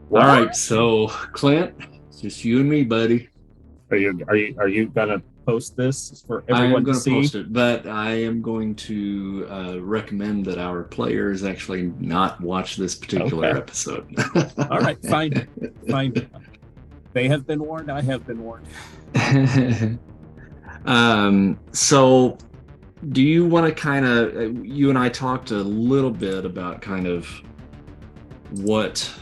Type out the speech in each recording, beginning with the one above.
All right, so Clint, it's just you and me, buddy. Are you gonna post this for I am everyone to going to see? post it, but I am going to recommend that our players actually not watch this particular Okay. episode. All right, fine. They have been warned. I have been warned. So do you want to kind of, you and I talked a little bit about kind of what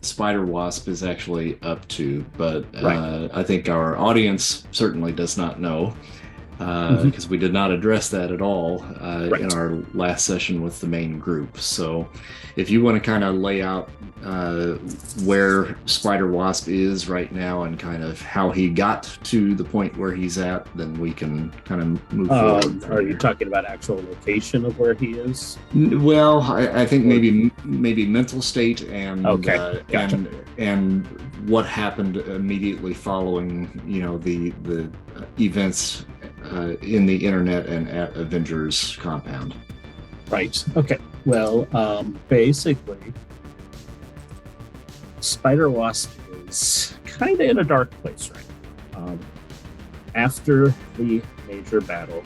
Spider Wasp is actually up to, but Right. I think our audience certainly does not know, because we did not address that at all Right. in our last session with the main group. So if you want to kind of lay out where Spider Wasp is right now and kind of how he got to the point where he's at, then we can kind of move forward. Are you talking about actual location of where he is? Well, I think maybe mental state and Okay, gotcha. and what happened immediately following, the events in the internet and at Avengers compound. Right. Okay. Well, basically, Spider Wasp is kind of in a dark place right now. After the major battle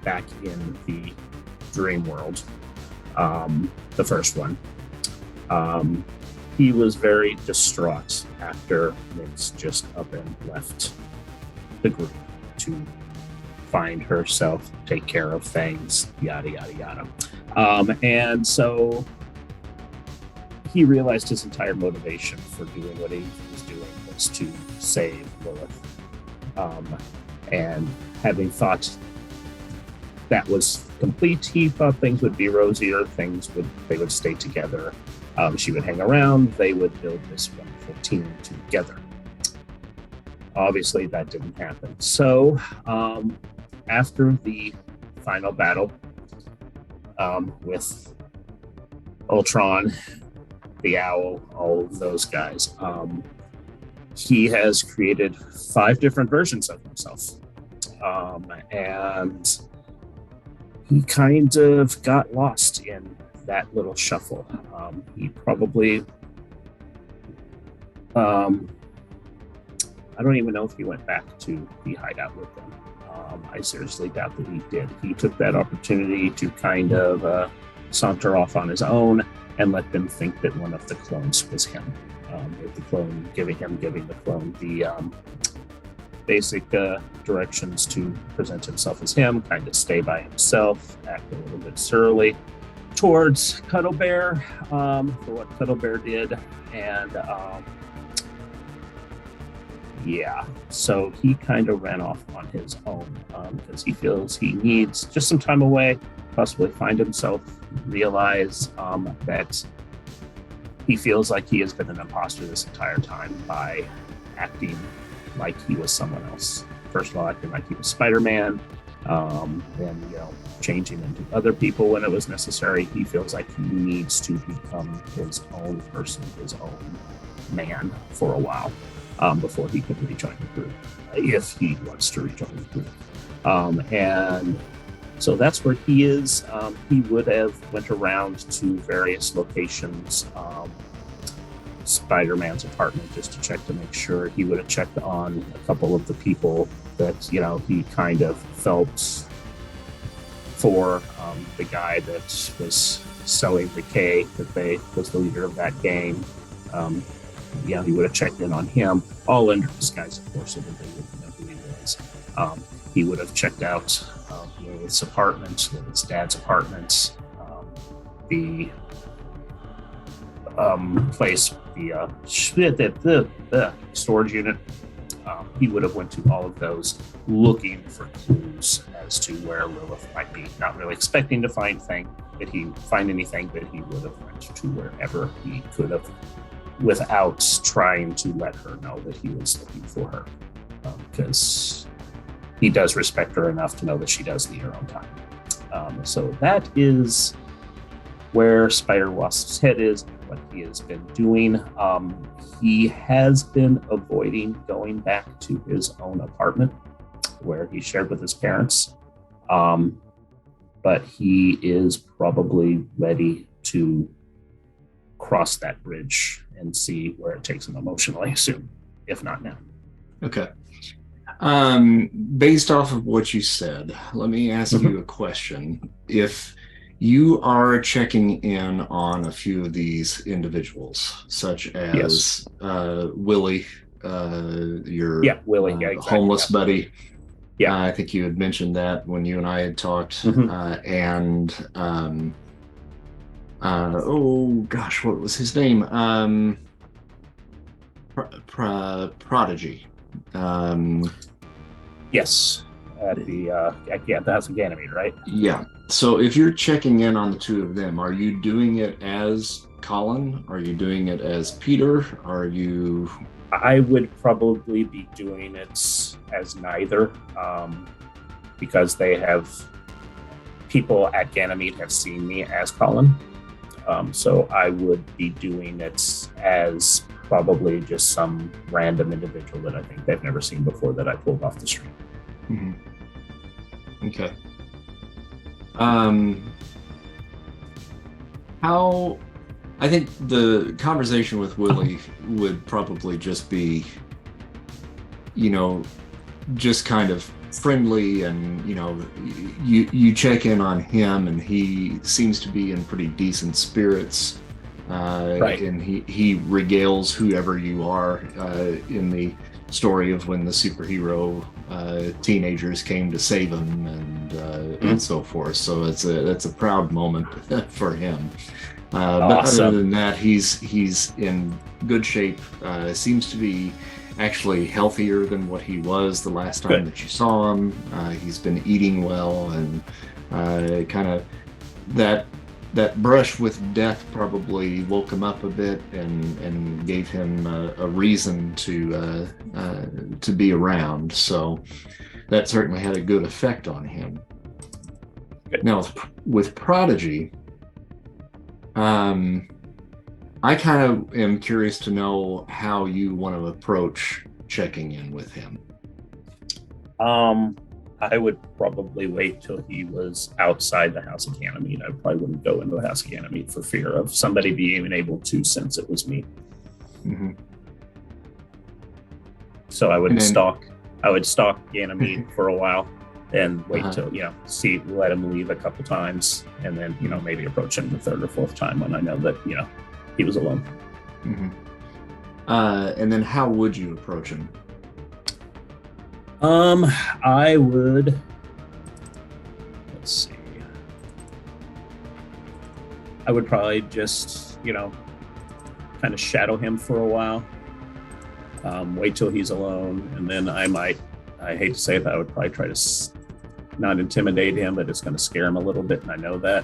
back in the Dream World, the first one, he was very distraught after Minx just up and left the group to find herself, take care of things, yada yada yada. And so he realized his entire motivation for doing what he was doing was to save Lilith. And having thought that was complete, he thought things would be rosier, they would stay together. She would hang around, they would build this wonderful team together. Obviously, that didn't happen. So, after the final battle with Ultron, the Owl, all of those guys, he has created 5 different versions of himself. And he kind of got lost in that little shuffle. He probably, I don't even know if he went back to the hideout with them. I seriously doubt that he did. He took that opportunity to kind of saunter off on his own and let them think that one of the clones was him. With the clone giving the clone the basic directions to present himself as him, kind of stay by himself, act a little bit surly towards Cuddle Bear for what Cuddle Bear did. And so he kind of ran off on his own because he feels he needs just some time away, possibly find himself, realize that he feels like he has been an imposter this entire time by acting like he was someone else. First of all, acting like he was Spider-Man, then changing into other people when it was necessary. He feels like he needs to become his own person, his own man for a while before he can rejoin the group, if he wants to rejoin the group. And so that's where he is. He would have went around to various locations, Spider-Man's apartment, just to check to make sure. He would have checked on a couple of the people that he kind of felt for the guy that was selling the K, that was the leader of that gang. He would have checked in on him, all under disguise, of course, so that they wouldn't know who he was. He would have checked out Lilith's apartment, Lilith's dad's apartment, the place, the storage unit. He would have went to all of those looking for clues as to where Lilith might be, not really expecting to find anything, but he would have went to wherever he could have without trying to let her know that he was looking for her, because he does respect her enough to know that she does need her own time. So that is where Spider-Wasp's head is, what he has been doing. He has been avoiding going back to his own apartment where he shared with his parents. But he is probably ready to cross that bridge and see where it takes him emotionally soon, if not now. Okay. Based off of what you said, let me ask you a question. If you are checking in on a few of these individuals, such as Willie, your Willie, exactly, homeless buddy. Yeah, I think you had mentioned that when you and I had talked. Oh gosh, what was his name? Prodigy. Yes. At the House of Ganymede, right? Yeah. So if you're checking in on the two of them, are you doing it as Colin? Are you doing it as Peter? Are you? I would probably be doing it as neither, because people at Ganymede have seen me as Colin. So I would be doing it as probably just some random individual that I think they've never seen before that I pulled off the street. Mm-hmm. Okay. How? I think the conversation with Willie would probably just be, just kind of friendly, and you check in on him, and he seems to be in pretty decent spirits, right. And he regales whoever you are in the story of when the superhero teenagers came to save him, and so forth. So that's a proud moment for him. But other than that, he's in good shape. Seems to be actually healthier than what he was the last time that you saw him. He's been eating well, and kind of that brush with death probably woke him up a bit and gave him a reason to be around. So that certainly had a good effect on him. Now with Prodigy, I kind of am curious to know how you want to approach checking in with him. I would probably wait till he was outside the House of Ganymede. I probably wouldn't go into the House of Ganymede for fear of somebody being able to sense it was me. Mm-hmm. So I would stalk Ganymede for a while and wait till, let him leave a couple times, and then, maybe approach him the third or fourth time when I know that, he was alone. Mm-hmm. And then how would you approach him? I would, let's see. I would probably just, kind of shadow him for a while. Wait till he's alone, and then I hate to say it, I would probably try to not intimidate him, but it's going to scare him a little bit, and I know that.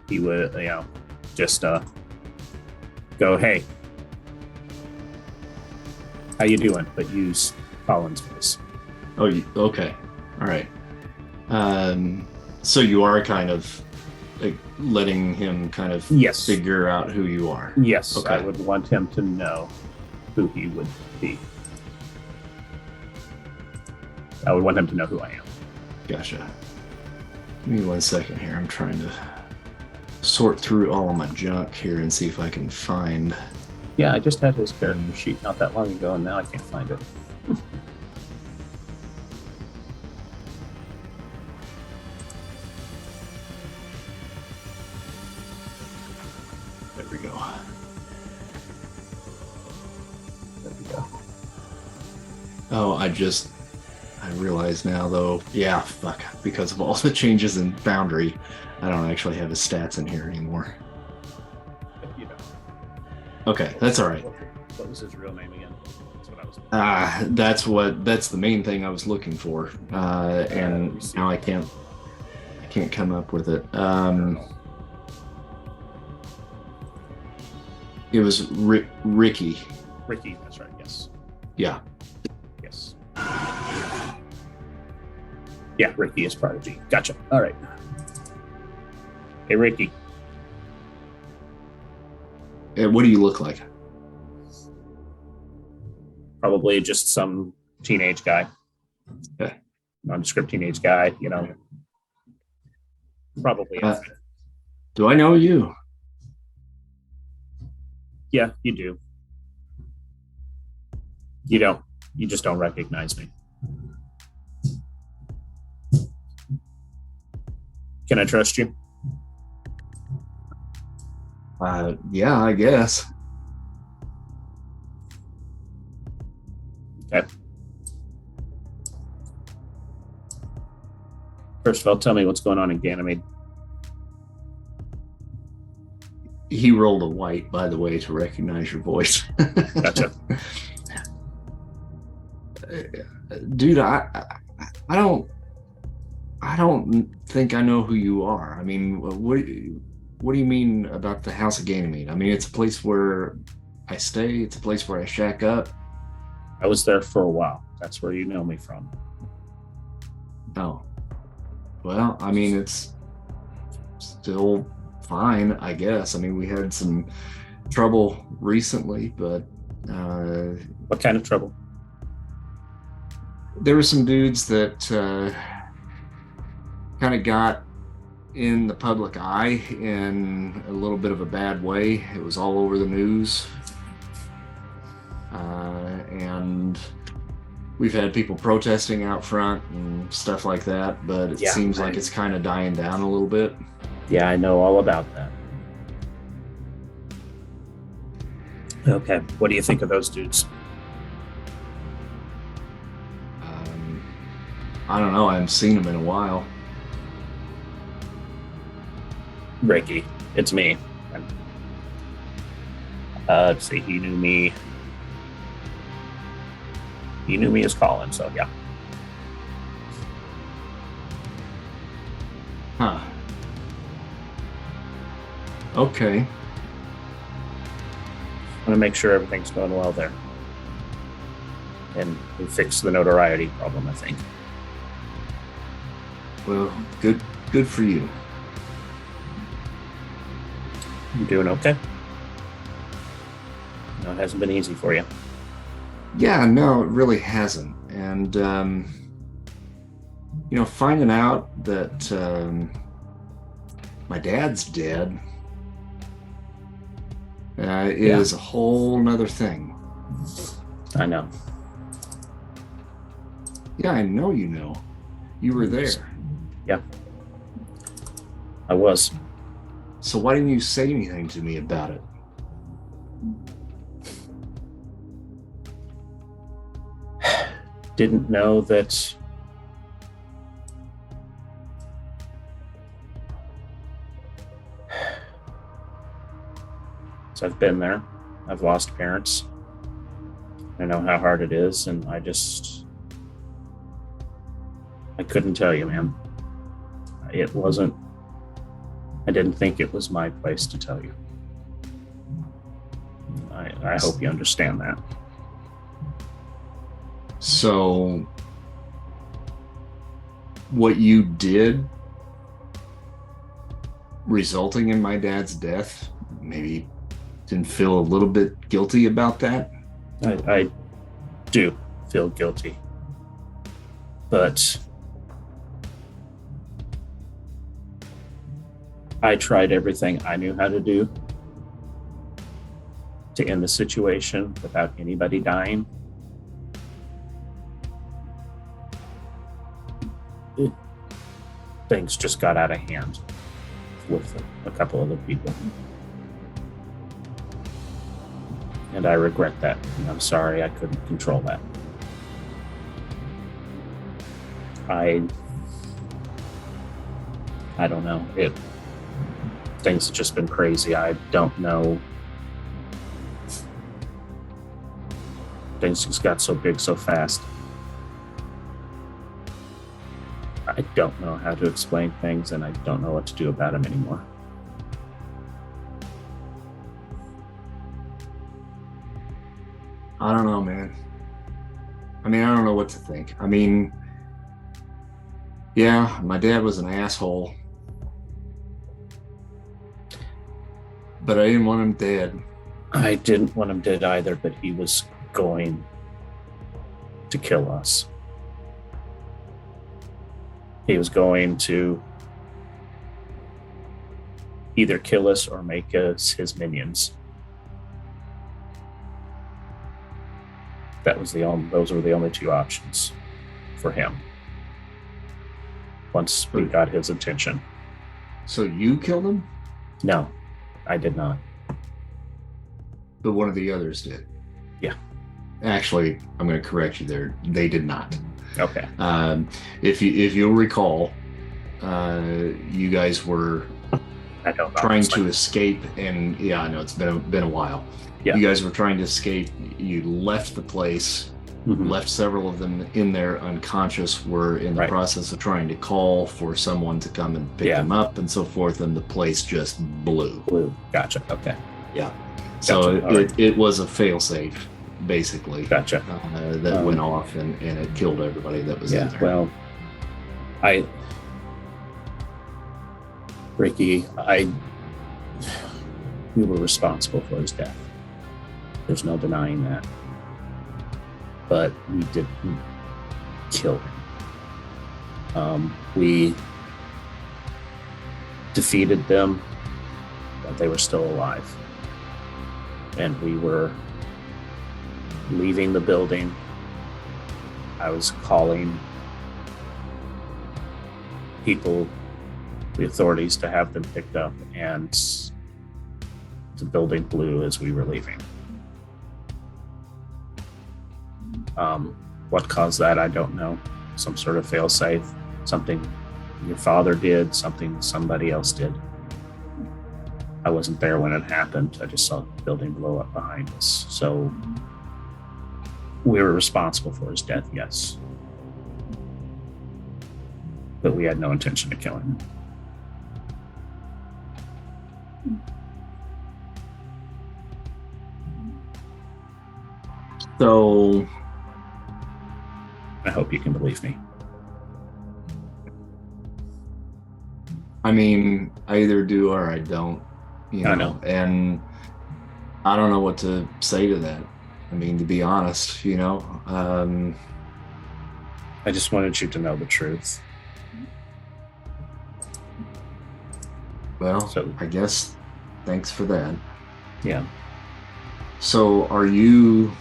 He would, just go, "Hey, how you doing?" But use Colin's voice. Oh, okay. All right. So you are kind of like letting him kind of figure out who you are. Yes, okay. I would want him to know who he would be. I would want him to know who I am. Gotcha. Give me 1 second here. I'm trying to sort through all of my junk here and see if I can find. Yeah, I just had his character sheet not that long ago, and now I can't find it. I realize now though, yeah, fuck, because of all the changes in Foundry, I don't actually have his stats in here anymore. You know. Okay, that's all right. What was his real name again? That's what I was. That's the main thing I was looking for, and now I can't come up with it. It was Ricky. Ricky, that's right. Yes. Yeah. Yes. Yeah, Ricky is Prodigy. Gotcha. All right. Hey, Ricky. What do you look like? Probably just some teenage guy. Okay. Nondescript teenage guy, you know. Probably. Do I know you? Yeah, you do. You don't. You just don't recognize me. Can I trust you? Yeah, I guess. Okay. First of all, tell me what's going on in Ganymede. He rolled a white, by the way, to recognize your voice. Gotcha. Dude, I don't think I know who you are. I mean, what do you mean about the House of Ganymede? I mean, it's a place where I stay. It's a place where I shack up. I was there for a while. That's where you know me from. Oh, well, I mean, it's still fine, I guess. I mean, we had some trouble recently, but what kind of trouble? There were some dudes that kind of got in the public eye in a little bit of a bad way. It was all over the news. And we've had people protesting out front and stuff like that, but it seems like it's kind of dying down a little bit. Yeah, I know all about that. Okay, what do you think of those dudes? I don't know. I haven't seen them in a while. Ricky, it's me. Let's see, he knew me. He knew me as Colin, so yeah. Huh. Okay. I want to make sure everything's going well there. And we fixed the notoriety problem, I think. Well, good for you. You doing okay? No, it hasn't been easy for you. Yeah, no, it really hasn't. And, finding out that my dad's dead is a whole nother thing. I know. Yeah, I know you know. You were there. Yeah. I was. So why didn't you say anything to me about it? Didn't know that so I've been there. I've lost parents. I know how hard it is, and I couldn't tell you, man. I didn't think it was my place to tell you. I hope you understand that. So, what you did resulting in my dad's death, maybe didn't feel a little bit guilty about that? I do feel guilty. But I tried everything I knew how to do to end the situation without anybody dying. Things just got out of hand with a couple other people. And I regret that. And I'm sorry I couldn't control that. I don't know. Things have just been crazy. I don't know. Things just got so big so fast. I don't know how to explain things, and I don't know what to do about them anymore. I don't know, man. I mean, I don't know what to think. I mean, yeah, my dad was an asshole, but I didn't want him dead. I didn't want him dead either, but he was going to kill us. He was going to either kill us or make us his minions. Those were the only two options for him. Once we got his attention. So you killed him? No, I did not. But one of the others did. Yeah. Actually, I'm going to correct you there. They did not. Okay. If you'll recall, you guys were trying to escape, and yeah, I know it's been a while. Yeah. You guys were trying to escape. You left the place, left several of them in there unconscious. Were in the process of trying to call for someone to come and pick them up and so forth, and the place just blew. Gotcha. Okay. Yeah. So it was a failsafe, basically. Gotcha. That went off and it killed everybody that was in there. Well, Ricky, we were responsible for his death. There's no denying that. But we didn't kill him. We defeated them, but they were still alive. And we were leaving the building. I was calling people, the authorities, to have them picked up, and the building blew as we were leaving. What caused that, I don't know. Some sort of failsafe, something your father did, something somebody else did. I wasn't there when it happened. I just saw the building blow up behind us. So we were responsible for his death, yes. But we had no intention of killing him. So I hope you can believe me. I mean, I either do or I don't. I know. And I don't know what to say to that. I mean, to be honest, I just wanted you to know the truth. Well, I guess thanks for that. Yeah. So are you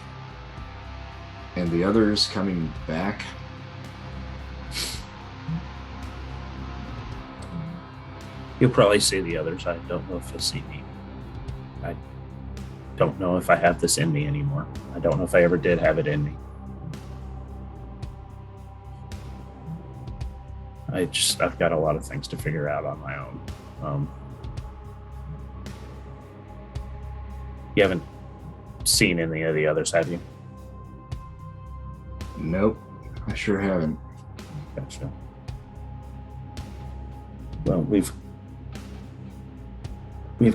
and the others coming back? You'll probably see the others. I don't know if you'll see me. I don't know if I have this in me anymore. I don't know if I ever did have it in me. I've got a lot of things to figure out on my own. You haven't seen any of the others, have you? Nope, I sure haven't. Gotcha. Well, we've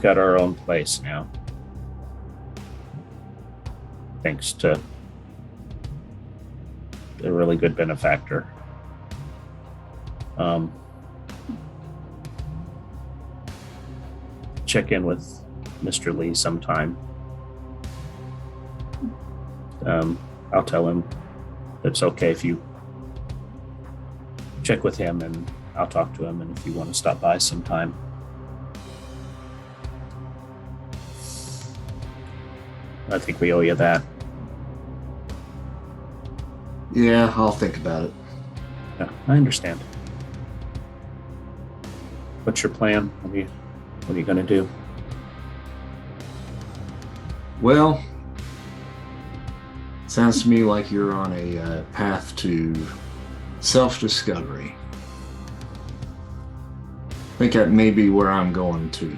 got our own place now, thanks to a really good benefactor. Check in with Mr. Lee sometime. I'll tell him it's okay if you check with him, and I'll talk to him, and if you want to stop by sometime. I think we owe you that. Yeah, I'll think about it. Yeah, I understand. What's your plan? What are you going to do? Well, sounds to me like you're on a path to Self-discovery. I think that may be where I'm going to.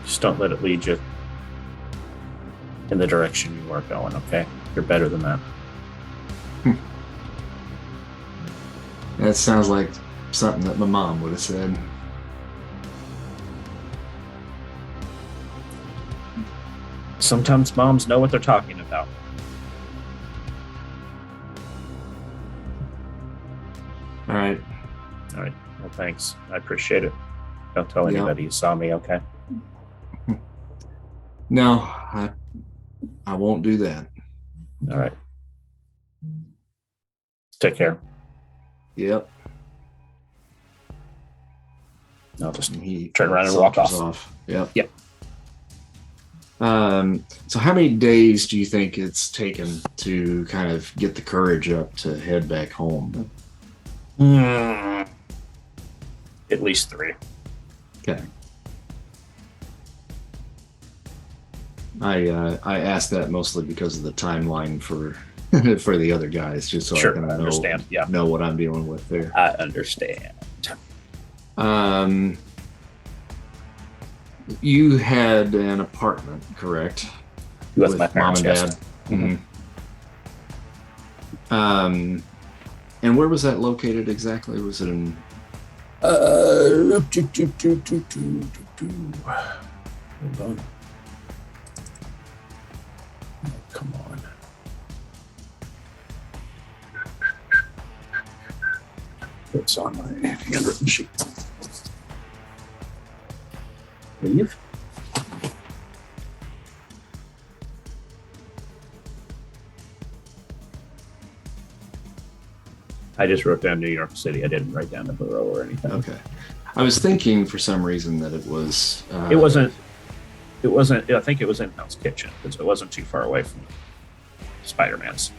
Just don't let it lead you in the direction you are going, okay? You're better than that. That sounds like something that my mom would have said. Sometimes moms know what they're talking about. All right. All right. Well, thanks. I appreciate it. Don't tell anybody you saw me, okay? No, I won't do that. All right. Take care. Yep. I'll just He turn around and walk off. Yep. Yep. So how many days do you think it's taken to kind of get the courage up to head back home? At least 3. Okay. I asked that mostly because of the timeline for for the other guys, just so Sure, I can understand. know what I'm dealing with there. I understand. You had an apartment, correct? With my parents, mom and yes. dad. Mm-hmm. And where was that located exactly? Was it in? Hold on. Oh, come on. It's on my handwritten sheet. Leave. I just wrote down New York City. I didn't write down the borough or anything. Okay. I was thinking for some reason that it was. It wasn't. I think it was in Hell's Kitchen because it wasn't too far away from Spider-Man's.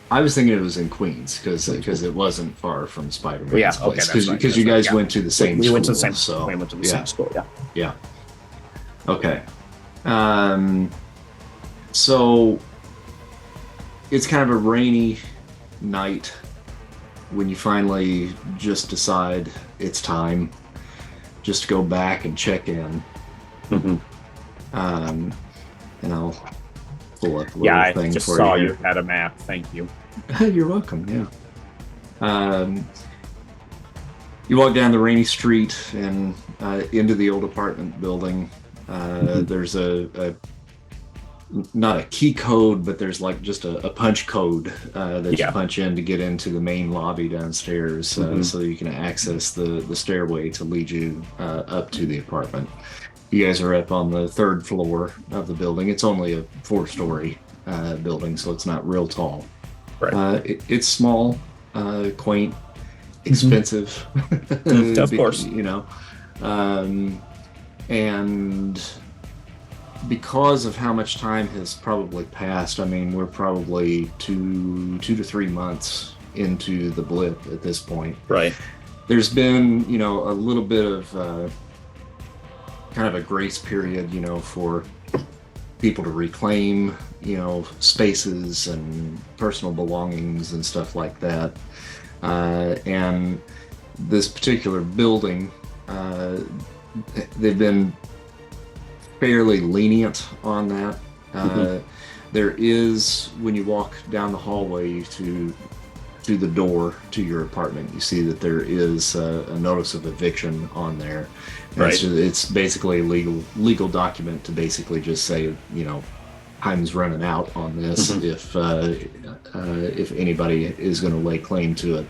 I was thinking it was in Queens because it wasn't far from Spider-Man's yeah, place. Okay, Because you guys went to the same. We school, went to the same. So, we went to the same school. Yeah. Yeah. Okay. So it's kind of a rainy night when you finally just decide it's time just to go back and check in. Mm-hmm. And I'll pull up a little thing for you. I just saw you had a map. Thank you. You're welcome. Yeah. You walk down the rainy street and into the old apartment building. There's not a key code, but there's like just a punch code that you punch in to get into the main lobby downstairs, so you can access the stairway to lead you up to the apartment. You guys are up on the 3rd floor of the building. It's only a 4-story building, so it's not real tall. Right. It's small, quaint, expensive. Of course. You know. And because of how much time has probably passed, I mean, we're probably 2 to 3 months into the blip at this point. Right. There's been, a little bit of kind of a grace period, for people to reclaim, spaces and personal belongings and stuff like that. And this particular building, they've been fairly lenient on that. There is, when you walk down the hallway to the door to your apartment, you see that there is a notice of eviction on there. Right. It's basically a legal document to basically just say, time's running out on this. If anybody is going to lay claim to it,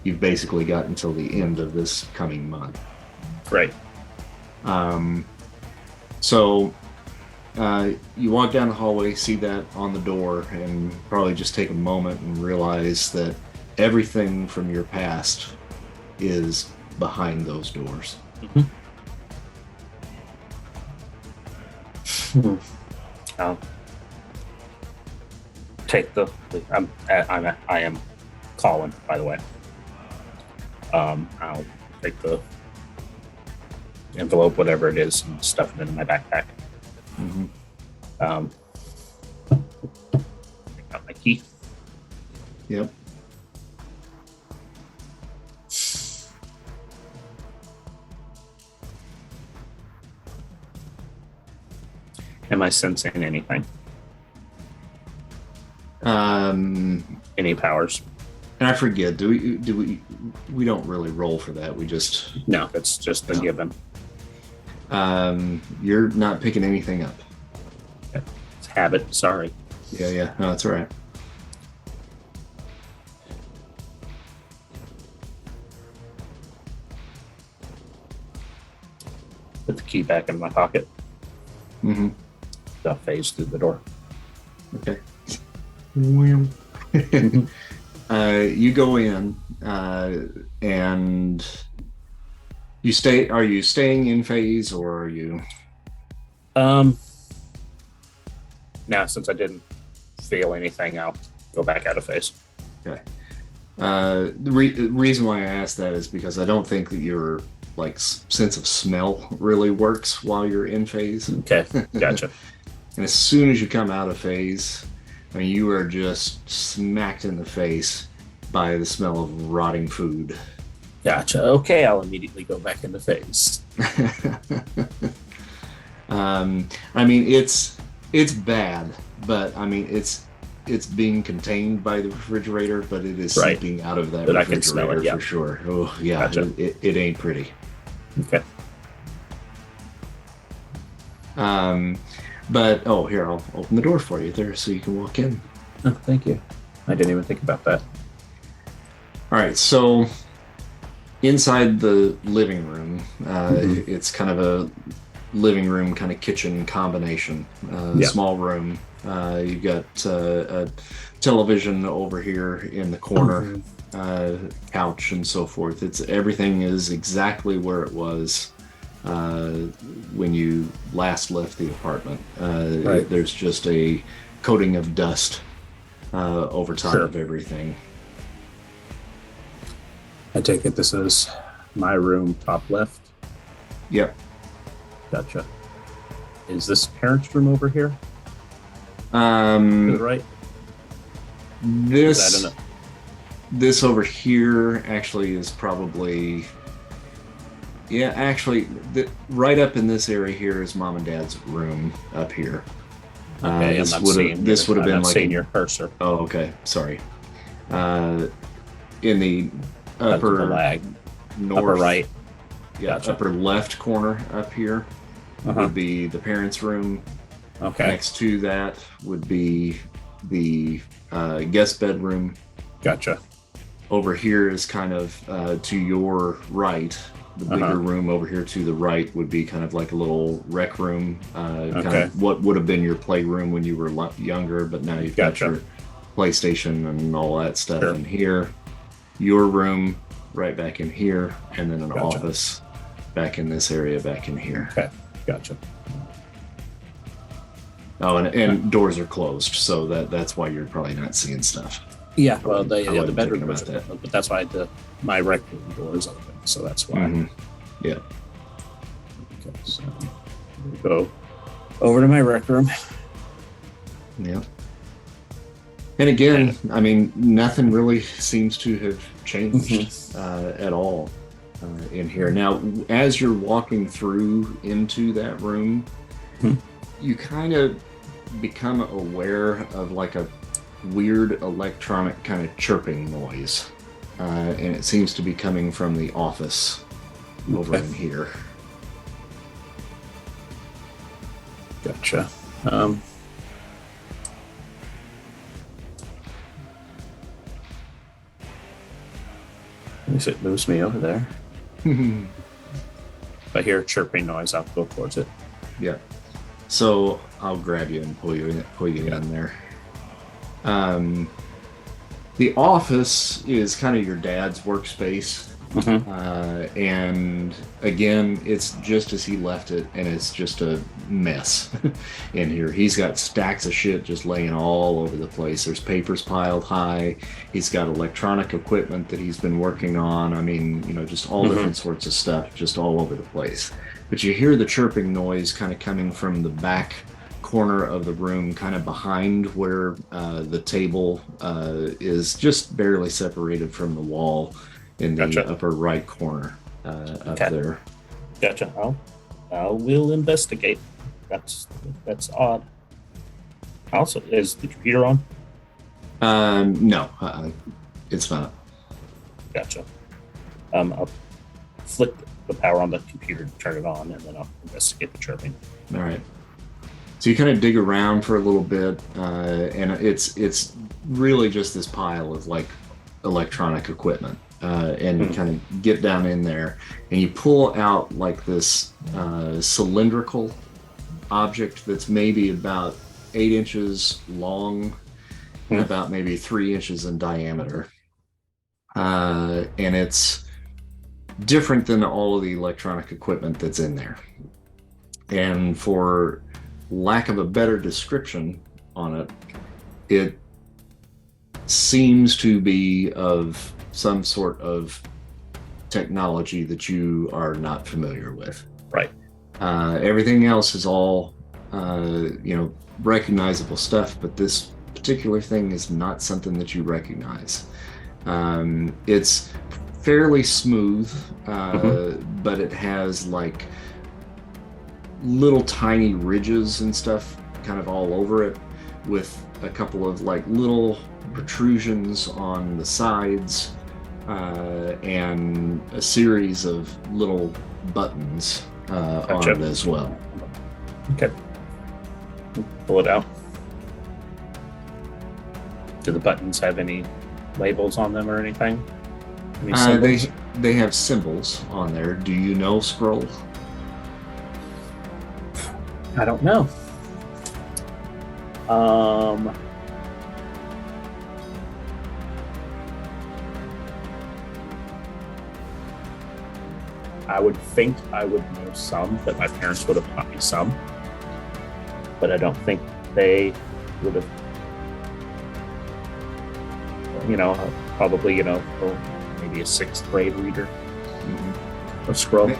you've basically got until the end of this coming month. Right. So you walk down the hallway, see that on the door, and probably just take a moment and realize that everything from your past is behind those doors. I'll take I am Colin, by the way. I'll take the envelope, whatever it is, and stuff it in my backpack. Take out my key. Yep. Am I sensing anything? Any powers? And I forget. We don't really roll for that. We just No, it's just a given. You're not picking anything up. It's habit. Sorry. Yeah. No, that's all right. Put the key back in my pocket. Mm-hmm. Phase through the door. Okay. You go in, and you stay. Are you staying in phase, or are you? Now, since I didn't feel anything, I'll go back out of phase. Okay. The reason why I asked that is because I don't think that your sense of smell really works while you're in phase. Okay, gotcha. And as soon as you come out of phase, I mean, you are just smacked in the face by the smell of rotting food. Gotcha. Okay, I'll immediately go back into phase. I mean, it's bad, but I mean, it's being contained by the refrigerator, but it is seeping out of that but refrigerator I can smell it, yeah. for sure. Oh yeah, Gotcha. it ain't pretty. Okay. But here, I'll open the door for you there so you can walk in. Oh, thank you. I didn't even think about that. All right, so inside the living room, it's kind of a living room, kind of kitchen combination. Small room. You've got a television over here in the corner, couch and so forth. Everything is exactly where it was when you last left the apartment. There's just a coating of dust over top of everything. I take it this is my room, top left. Yep. Gotcha. Is this parents' room over here? Right. This over here actually is probably. Yeah, actually, right up in this area here is Mom and Dad's room up here. Okay, this would have been like seeing your cursor. Oh, okay. Sorry. In the upper north, upper right. Yeah, Gotcha. Upper left corner up here would be the parents' room. Okay. Next to that would be the guest bedroom. Gotcha. Over here is kind of to your right. The bigger room over here to the right would be kind of like a little rec room, kind of what would have been your playroom when you were younger, but now you've got your PlayStation and all that stuff in here. Your room right back in here, and then an office back in this area back in here. Okay, gotcha. Oh, and doors are closed, so that's why you're probably not seeing stuff. Yeah, well, the bedroom about that, but that's why my rec room door is open, so that's why. Yeah. Okay, so we'll go over to my rec room. Yeah. And again, I mean, nothing really seems to have changed at all in here. Now, as you're walking through into that room, you kind of become aware of like a weird electronic kind of chirping noise, and it seems to be coming from the office over in here. Gotcha. At least it moves me over there. If I hear a chirping noise, I'll go towards it. Yeah. So I'll grab you and pull you in there. The office is kind of your dad's workspace. And again, it's just as he left it, and it's just a mess in here. He's got stacks of shit just laying all over the place. There's papers piled high. He's got electronic equipment that he's been working on. I mean, just all different sorts of stuff just all over the place. But you hear the chirping noise kind of coming from the back corner of the room, kind of behind where the table is, just barely separated from the wall in the upper right corner up there. Gotcha. We'll investigate. That's odd. Also, is the computer on? No, it's not. Gotcha. I'll flick the power on the computer to turn it on, and then I'll investigate the chirping. All right. So you kind of dig around for a little bit, and it's really just this pile of like electronic equipment, and you kind of get down in there, and you pull out like this cylindrical object that's maybe about 8 inches long and about maybe 3 inches in diameter, and it's different than all of the electronic equipment that's in there. And for lack of a better description on it, it seems to be of some sort of technology that you are not familiar with. Right. Everything else is all, recognizable stuff, but this particular thing is not something that you recognize. It's fairly smooth, but it has like little tiny ridges and stuff kind of all over it, with a couple of like little protrusions on the sides, and a series of little buttons on it as well. Okay. Pull it out. Do the buttons have any labels on them or anything? They have symbols on there. Do you know Skrull? I don't know. I would think I would know some, that my parents would have taught me some, but I don't think they would have, probably, maybe a 6th grade reader of Skrull.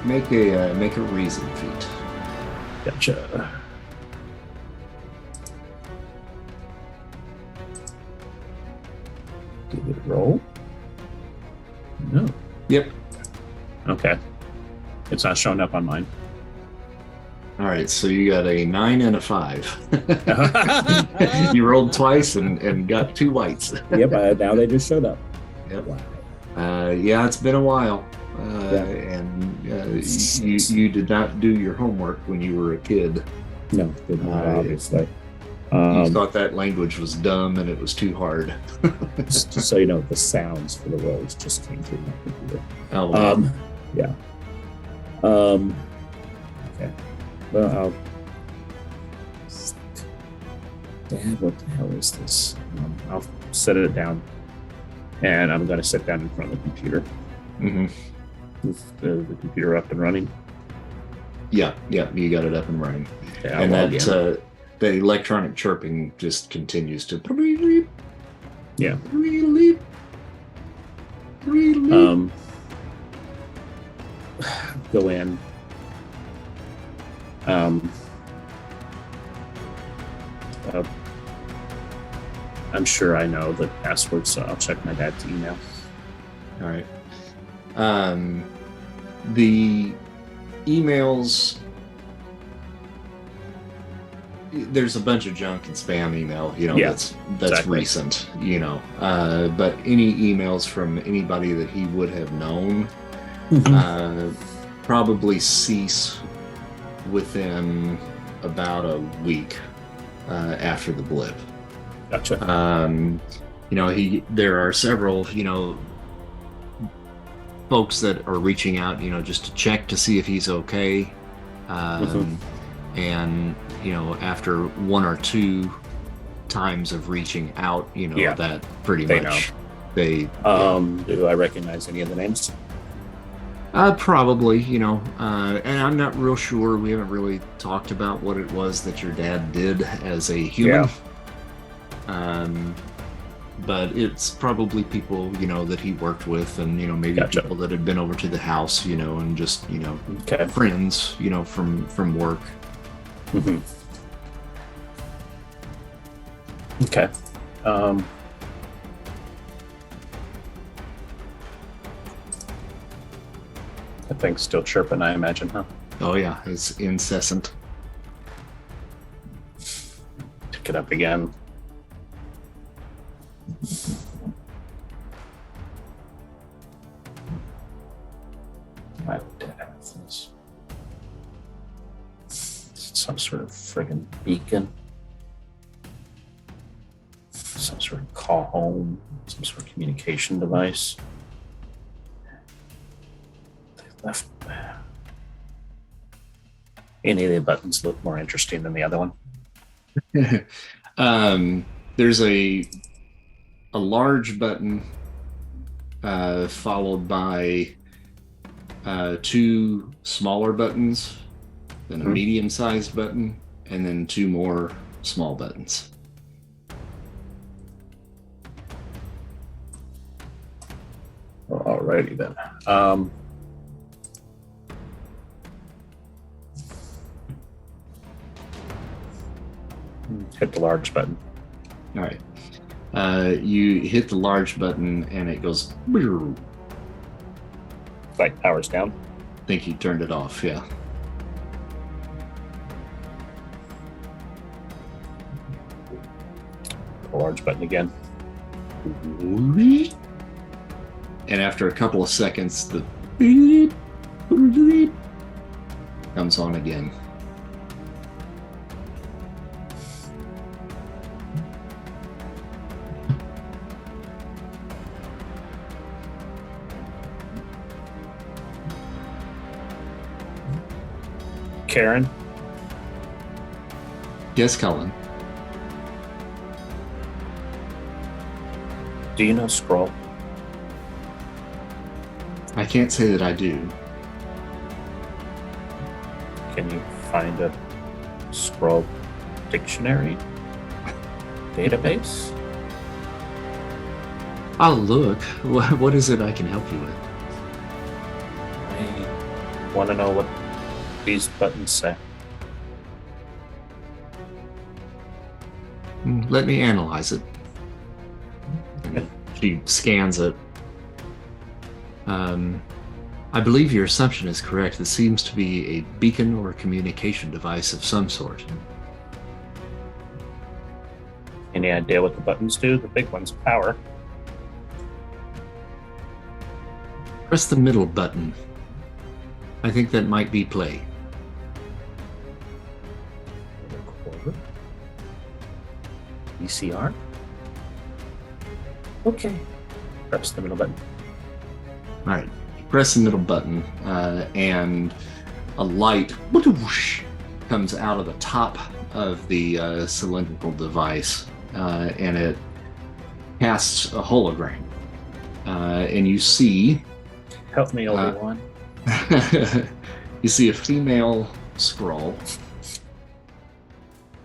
Make a reason feat. Gotcha. Did it roll? No. Yep. Okay. It's not showing up on mine. All right, so you got a 9 and a 5. You rolled twice and got 2 whites. Yep, now they just showed up. Yep. Wow. Yeah, it's been a while. And you did not do your homework when you were a kid. No, did not, obviously. You thought that language was dumb and it was too hard. Just so you know, the sounds for the rolls just came through my computer. Oh, wow. Yeah. Okay. Well, Dad, what the hell is this? I'll set it down, and I'm going to sit down in front of the computer. Is the computer up and running? Yeah, you got it up and running. Yeah, and that the electronic chirping just continues to. Yeah. Go in. I'm sure I know the password, so I'll check my dad's email. All right. The emails, there's a bunch of junk and spam email, that's exactly. Recent, but any emails from anybody that he would have known probably cease within about a week after the blip. Gotcha. There are several, folks that are reaching out, just to check to see if he's okay. And, after 1 or 2 times of reaching out, that pretty much they do I recognize any of the names? Probably, and I'm not real sure. We haven't really talked about what it was that your dad did as a human. But it's probably people, that he worked with, and, maybe people that had been over to the house, and just, friends, from work. Okay. That thing's still chirping, I imagine, huh? Oh yeah, it's incessant. Pick it up again. Why would that have this? Some sort of friggin' beacon. Some sort of call home. Some sort of communication device. They left. Any of the buttons look more interesting than the other one. There's a large button followed by two smaller buttons, then a medium-sized button, and then two more small buttons. Alrighty then. Hit the large button. All right. You hit the large button and it goes. Like powers down. I think you turned it off. Yeah. The large button again. And after a couple of seconds, the beep comes on again. Karen? Yes, Colin. Do you know Skrull? I can't say that I do. Can you find a Skrull dictionary? Database? I'll look. What is it I can help you with? I want to know what these buttons say. Let me analyze it. She scans it. I believe your assumption is correct. It seems to be a beacon or a communication device of some sort. Any idea what the buttons do? The big one's power. Press the middle button. I think that might be play. Recorder. VCR. Okay. Press the middle button. All right. Press the middle button, and a light whoosh, comes out of the top of the cylindrical device, and it casts a hologram. And you see... Help me, Obi-Wan. You see a female Skrull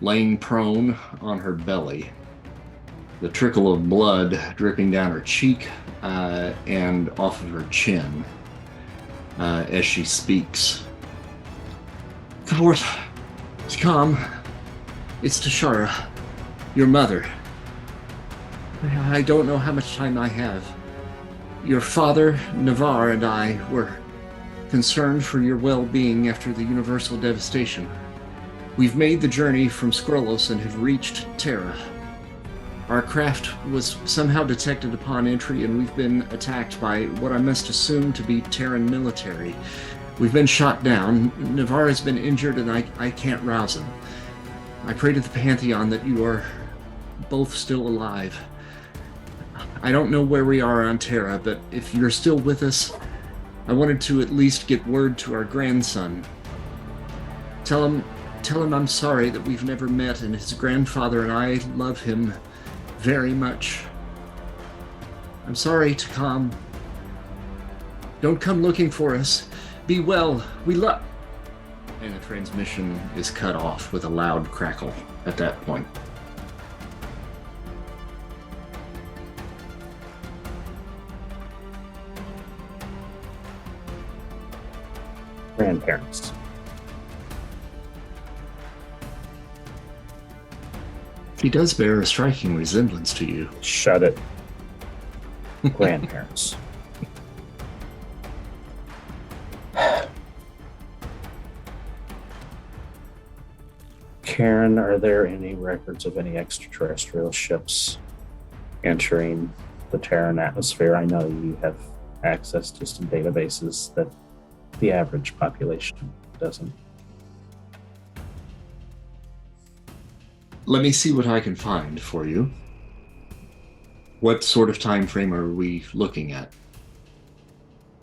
laying prone on her belly, the trickle of blood dripping down her cheek and off of her chin as she speaks. Forth, come. It's Tashara, your mother. I don't know how much time I have. Your father, Navarre, and I were concerned for your well-being after the universal devastation. We've made the journey from Skrullos and have reached Terra. Our craft was somehow detected upon entry, and we've been attacked by what I must assume to be Terran military. We've been shot down. Navarre has been injured, and I can't rouse him. I pray to the Pantheon that you are both still alive. I don't know where we are on Terra, but if you're still with us, I wanted to at least get word to our grandson. Tell him I'm sorry that we've never met, and his grandfather and I love him very much. I'm sorry, Takam. Don't come looking for us. Be well. We love... And the transmission is cut off with a loud crackle at that point. Grandparents. He does bear a striking resemblance to you. Shut it. Grandparents. Karen, are there any records of any extraterrestrial ships entering the Terran atmosphere? I know you have access to some databases that the average population doesn't. Let me see what I can find for you. What sort of time frame are we looking at?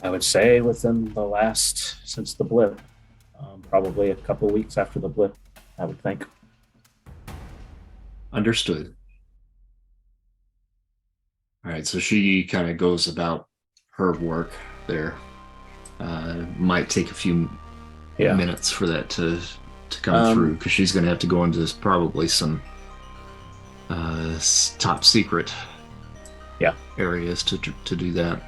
I would say within the last, since the blip, probably a couple weeks after the blip, I would think. Understood. All right, so she kind of goes about her work there. Might take a few minutes for that to come through, because she's going to have to go into probably some top secret areas to do that.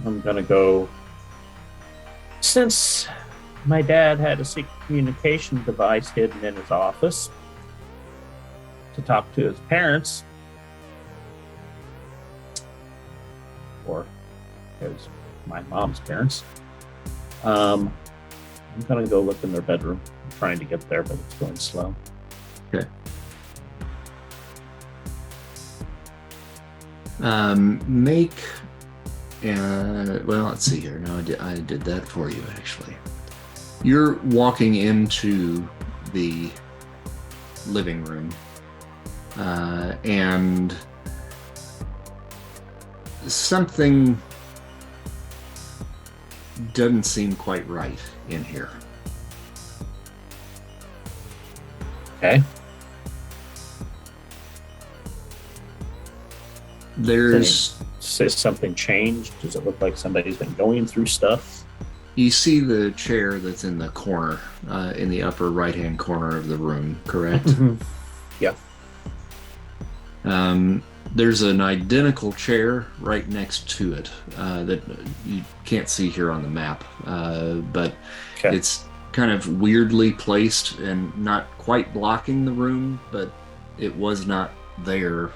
I'm going to go, since my dad had a secret communication device hidden in his office to talk to his parents, or my mom's parents. I'm gonna go look in their bedroom. I'm trying to get there, but it's going slow. Okay. Well, let's see here. No, I did that for you, actually. You're walking into the living room, and something doesn't seem quite right in here. Okay. There's something changed. Does it look like somebody's been going through stuff? You see the chair that's in the corner, in the upper right-hand corner of the room, correct? Mm-hmm. Yeah. There's an identical chair right next to it that you can't see here on the map, but it's kind of weirdly placed and not quite blocking the room, but it was not there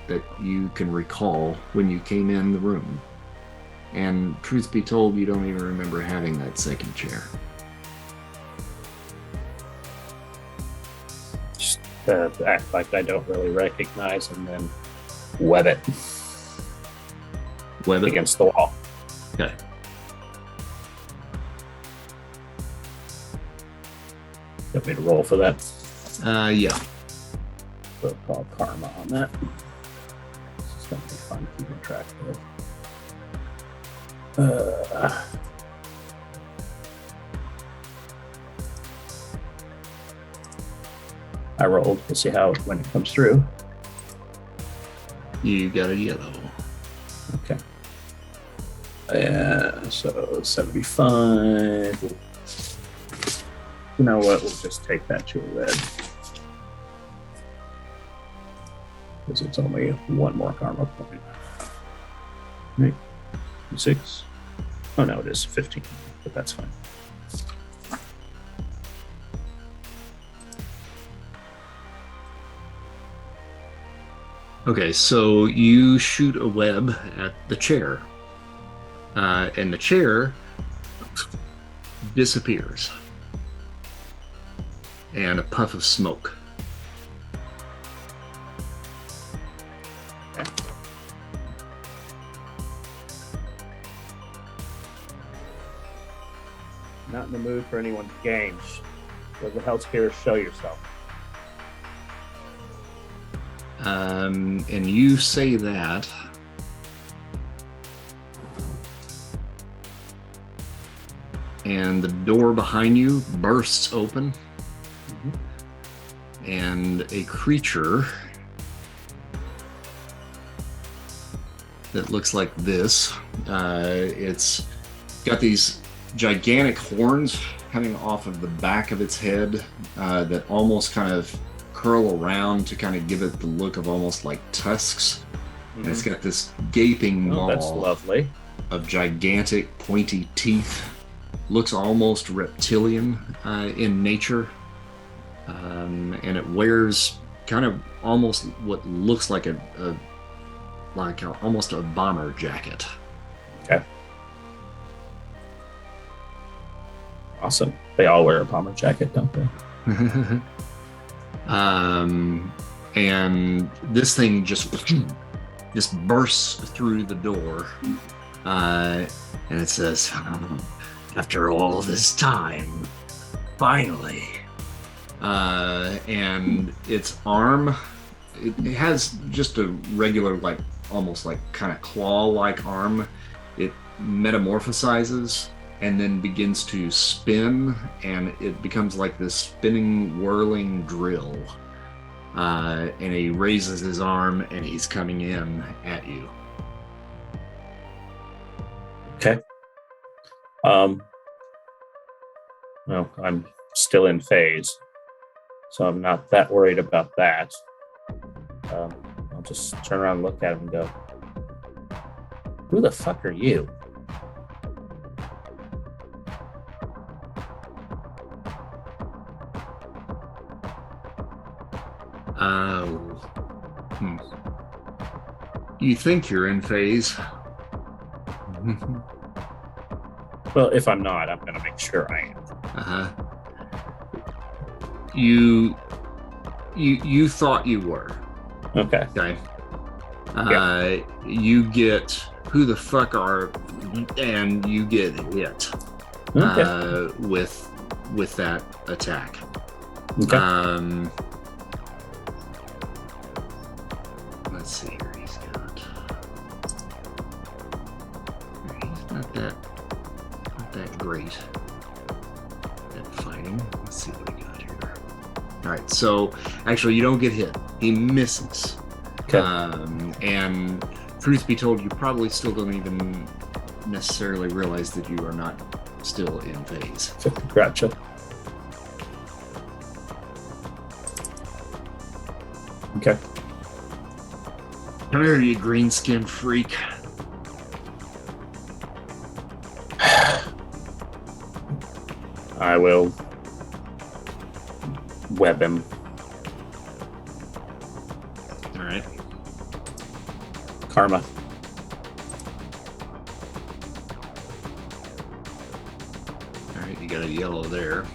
that you can recall when you came in the room. And truth be told, you don't even remember having that second chair. Just act like I don't really recognize, and then web it. Web it? Against the wall. Okay. Want me to roll for that? Yeah. We'll call karma on that. This is going to be fun keeping track of it. I rolled. We'll see how when it comes through. You got a yellow. Okay. Yeah, so 75. You know what? We'll just take that to a red. Because it's only one more karma point. Right. 6. Oh no, it is 15, but that's fine. Okay, so you shoot a web at the chair, and the chair disappears, and a puff of smoke. Okay. Not in the mood for anyone's games. What the hell's here? Show yourself. And you say that. And the door behind you bursts open. Mm-hmm. And a creature that looks like this. It's got these gigantic horns coming off of the back of its head that almost kind of curl around to kind of give it the look of almost like tusks. Mm-hmm. And it's got this gaping maw that's lovely. Of gigantic pointy teeth. Looks almost reptilian in nature. and it wears kind of almost what looks like almost a bomber jacket. Okay. Awesome. They all wear a bomber jacket, don't they? And this thing just bursts through the door, and it says, "After all this time, finally." And its arm, it has just a regular, like almost like kind of claw-like arm. It metamorphosizes and then begins to spin, and it becomes like this spinning, whirling drill. And he raises his arm, and he's coming in at you. Okay. Well, I'm still in phase, so I'm not that worried about that. I'll just turn around and look at him and go, "Who the fuck are you?" You think you're in phase? Well, if I'm not, I'm going to make sure I am. You thought you were. Okay. You get, "Who the fuck are," and you get hit with that attack. Okay. Let's see here. He's not that great at fighting. Let's see what we got here. All right, so actually you don't get hit. He misses. Okay. And truth be told, you probably still don't even necessarily realize that you are not still in phase. Gotcha. Okay. Come here, you green-skinned freak. I will web him. All right. Karma. All right, you got a yellow there.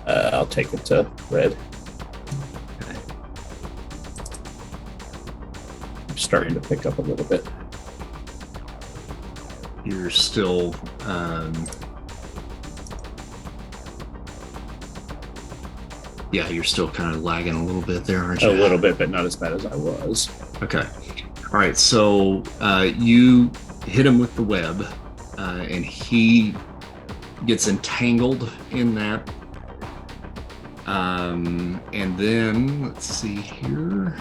I'll take it to red. Okay. I'm starting to pick up a little bit. You're still you're still kind of lagging a little bit there, aren't you? A little bit, but not as bad as I was. Okay. All right, so you hit him with the web, and he gets entangled in that. And then, let's see here.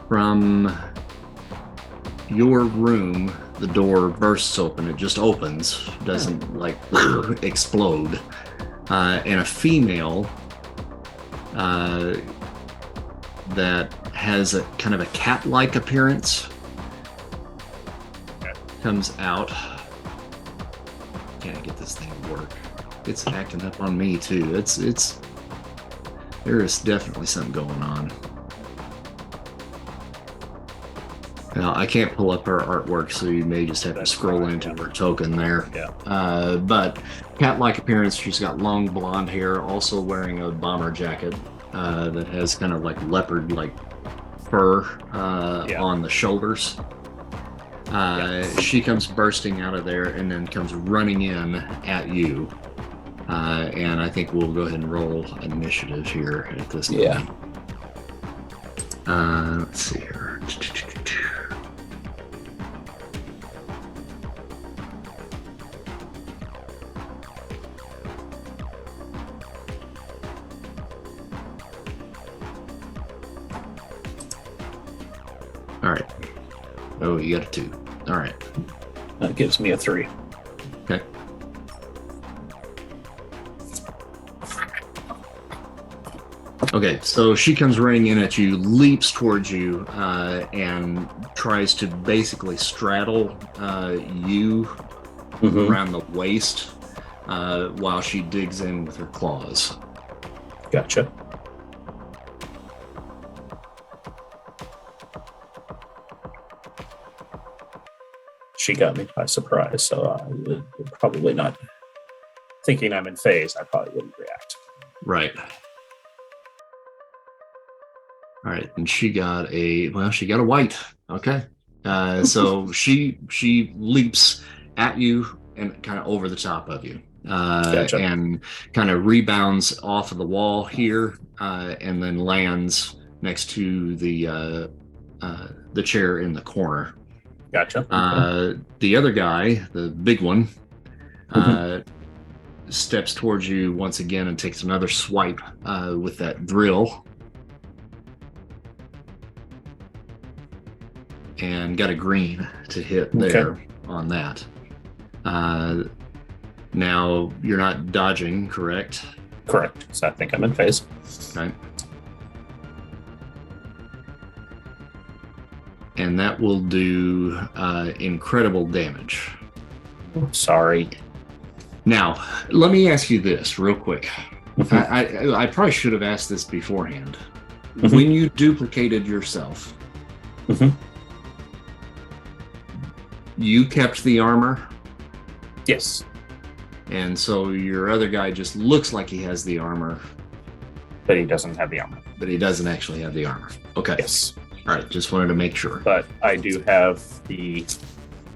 From your room, the door bursts open. It just opens, doesn't like explode. And a female that has a kind of a cat-like appearance comes out. Can't get this thing to work. It's acting up on me too. It's there is definitely something going on. Now, I can't pull up her artwork, so you may just have to scroll into her token there. Yeah. But cat-like appearance, she's got long blonde hair, also wearing a bomber jacket that has kind of like leopard-like fur on the shoulders. She comes bursting out of there and then comes running in at you. And I think we'll go ahead and roll initiative here at this point. Yeah. Let's see here. All right. Oh, you got a 2. All right. That gives me a 3. Okay. Okay, so she comes running in at you, leaps towards you, and tries to basically straddle you around the waist while she digs in with her claws. Gotcha. She got me by surprise, so I would probably not, thinking I'm in phase, I probably wouldn't react. Right. All right, and she got a white. Okay. So she leaps at you and kind of over the top of you. Gotcha. And kind of rebounds off of the wall here, and then lands next to the chair in the corner. Gotcha. The other guy, the big one, steps towards you once again and takes another swipe with that drill. And got a green to hit there on that. Now, you're not dodging, correct? Correct. So I think I'm in phase. Okay. And that will do incredible damage. Sorry. Now, let me ask you this real quick. I probably should have asked this beforehand. When you duplicated yourself, you kept the armor? Yes. And so your other guy just looks like he has the armor. But he doesn't have the armor. But he doesn't actually have the armor. Okay. Yes. All right, just wanted to make sure. But I do have the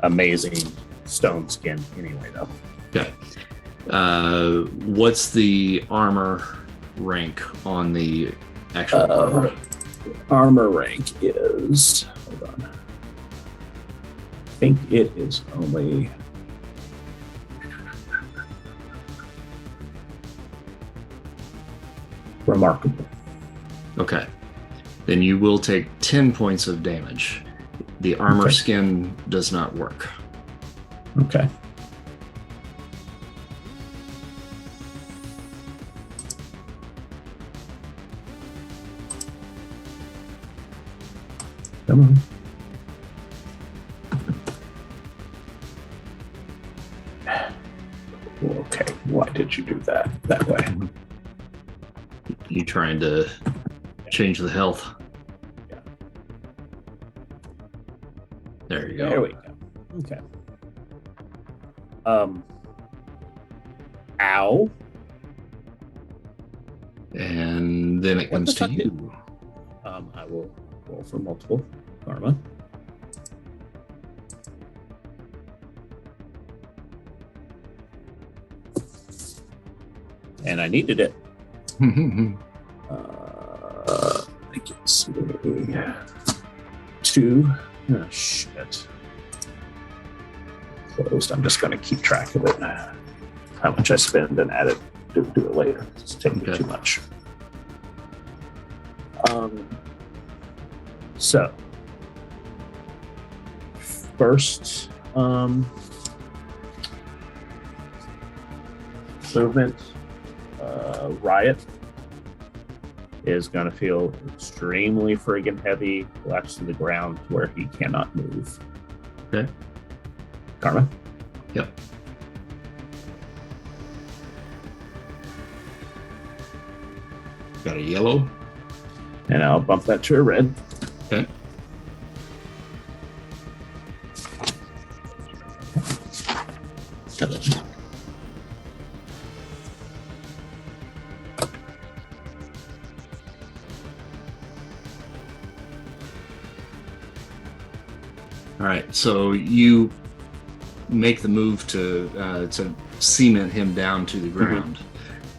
amazing stone skin anyway, though. Okay. What's the armor rank on the actual armor? Armor rank is... Hold on. I think it is only... Remarkable. Okay. Then you will take 10 points of damage. The armor skin does not work. Okay. Come on. Okay, why did you do that way? You trying to change the health? Yeah. There you go. There we go. Okay. Ow. And then it comes to you. I will roll for multiple karma. And I needed it. I think it's 2. Oh, shit. Closed. I'm just going to keep track of it. How much I spend and add it. Do it later. It's taking too much. So, first movement, Riot is going to feel extremely friggin' heavy, collapse to the ground where he cannot move. Okay. Karma? Yep. Got a yellow. And I'll bump that to a red. Okay. All right, so you make the move to cement him down to the ground,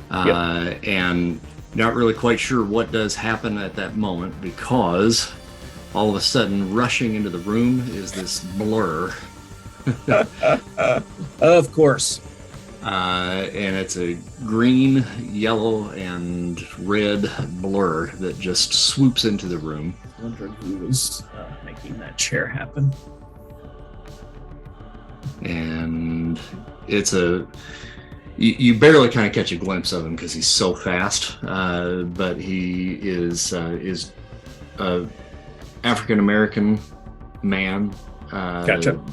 and not really quite sure what does happen at that moment, because all of a sudden, rushing into the room is this blur. Of course. And it's a green, yellow, and red blur that just swoops into the room. I wonder who was making that chair happen. And it's you barely kind of catch a glimpse of him because he's so fast, but he is a African American man, Gotcha.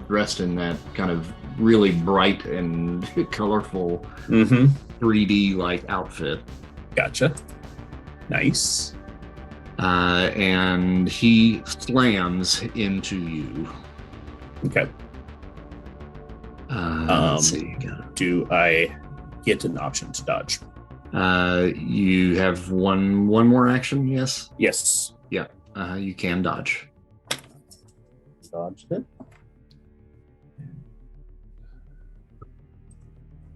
dressed in that kind of really bright and colorful 3D like outfit. Gotcha. Nice. And he slams into you. Okay. Let's see. Do I get an option to dodge? You have one more action, yes? Yes. Yeah. You can dodge. Dodged it.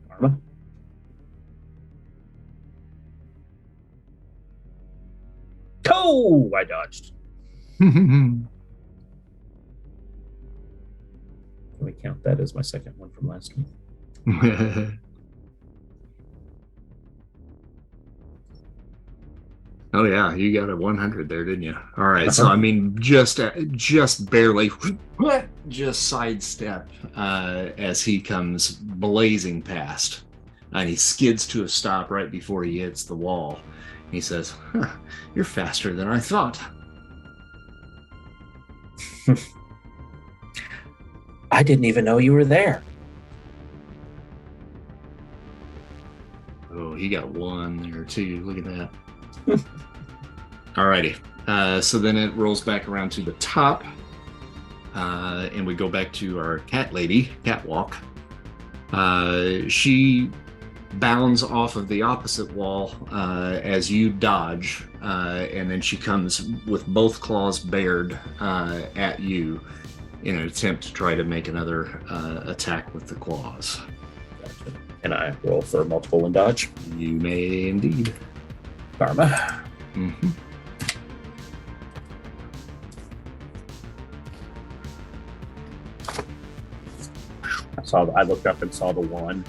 Karma. Oh, I dodged. Can we count that as my second one from last week? Oh yeah, you got a 100 there, didn't you? All right, so I mean, just barely, just sidestep as he comes blazing past, and he skids to a stop right before he hits the wall. He says, huh, "You're faster than I thought." I didn't even know you were there. Oh, he got one there too. Look at that. Alrighty. So then it rolls back around to the top, and we go back to our catwalk. She bounds off of the opposite wall as you dodge, and then she comes with both claws bared at you in an attempt to try to make another attack with the claws. Gotcha. Can I roll for multiple and dodge? You may indeed. Karma. Mm-hmm. I looked up and saw the one.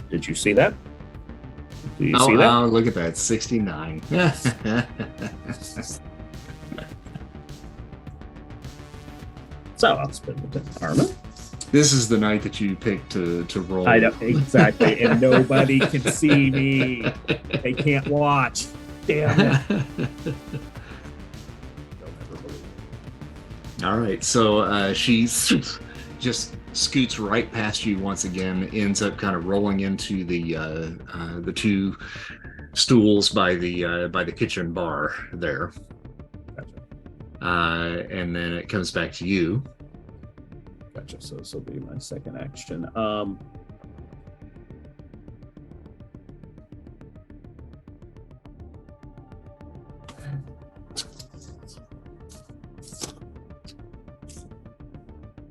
Did you see that? Do you see that? Oh, look at that, 69. So I'll spend the karma. This is the night that you picked to roll. I know, exactly, and nobody can see me. They can't watch. Damn it. All right, so she just scoots right past you once again, ends up kind of rolling into the two stools by the kitchen bar there. Gotcha. And then it comes back to you. Gotcha. So this will be my second action.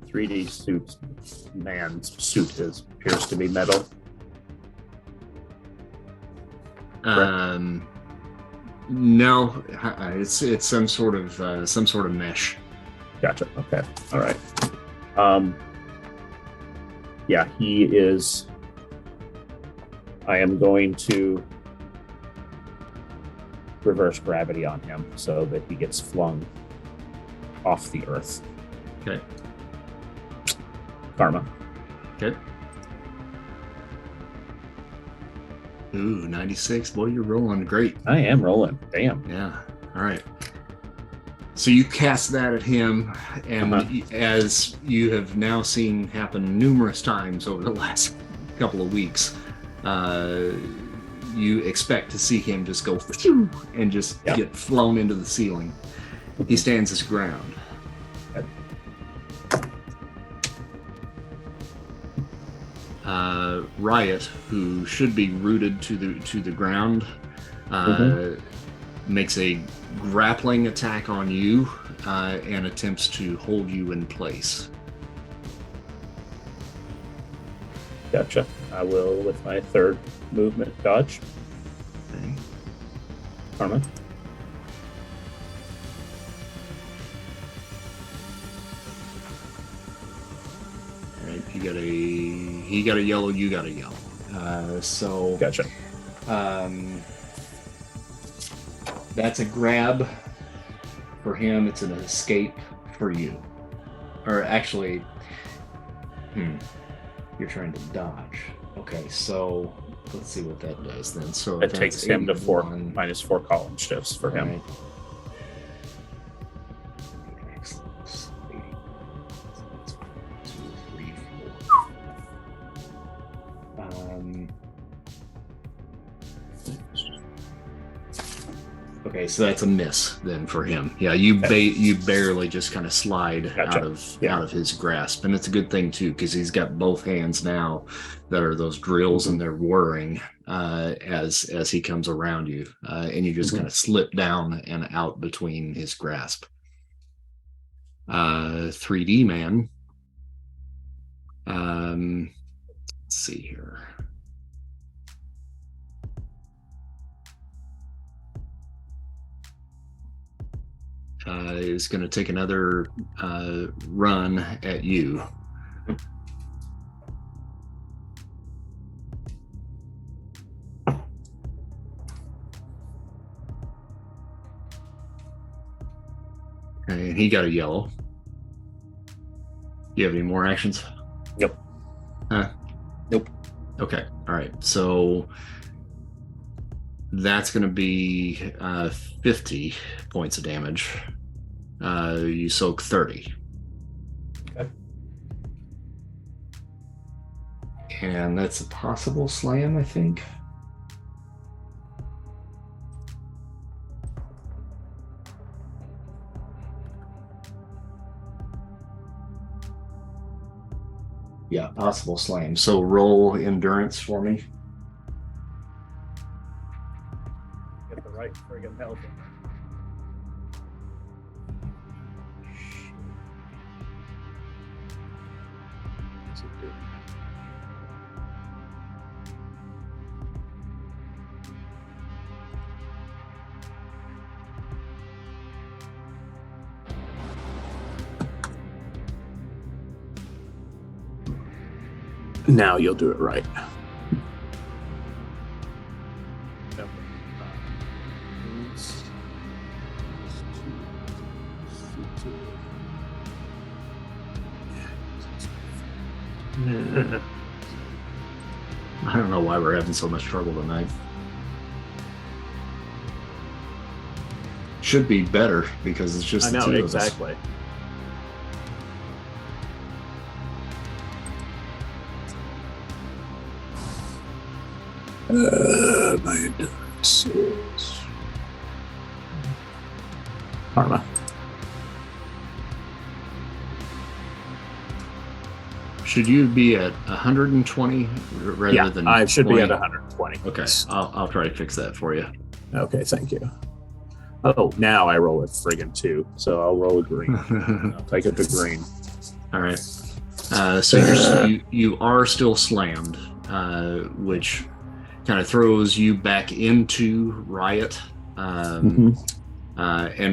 "3D suit man's suit appears to be metal." No, it's some sort of mesh. Gotcha. Okay. All right. Yeah, he is. I am going to reverse gravity on him so that he gets flung off the earth. Okay. Karma. Okay. Ooh, 96. Boy, you're rolling great. I am rolling. Damn. Yeah. All right. So you cast that at him, and as you have now seen happen numerous times over the last couple of weeks, you expect to see him just go and just get flown into the ceiling. He stands his ground. Riot, who should be rooted to the ground, makes a grappling attack on you and attempts to hold you in place. Gotcha. I will, with my third movement, dodge. Okay. Karma. All right, he got a yellow, you got a yellow. So Gotcha. That's a grab for him. It's an escape for you. Or actually, you're trying to dodge. Okay, so let's see what that does then. So It takes him to -4 -4 column shifts for him. Right. Excellent. 80. 2, 3, Okay, so that's a miss then for him. Yeah, you barely just kind of slide out of his grasp, and it's a good thing too because he's got both hands now that are those drills, and they're whirring as he comes around you, and you just kind of slip down and out between his grasp. 3D man. Let's see here. Is going to take another run at you. Okay, and he got a yellow. Do you have any more actions? Nope. Nope. Okay. All right. So that's going to be 50 points of damage. You soak 30. Okay. And that's a possible slam, I think. Yeah, possible slam. So roll endurance for me. Get the right friggin' health in there. What's it do? Now you'll do it right. I don't know why we're having so much trouble tonight. Should be better because it's just I know, the two exactly. of us. My endurance is karma. Should you be at 120 rather than I should 20? be at 120. Okay, I'll try to fix that for you. Okay, thank you. Oh, now I roll a friggin' 2, so I'll roll a green. I'll take it to green. All right. So you are still slammed, which kind of throws you back into Riot, and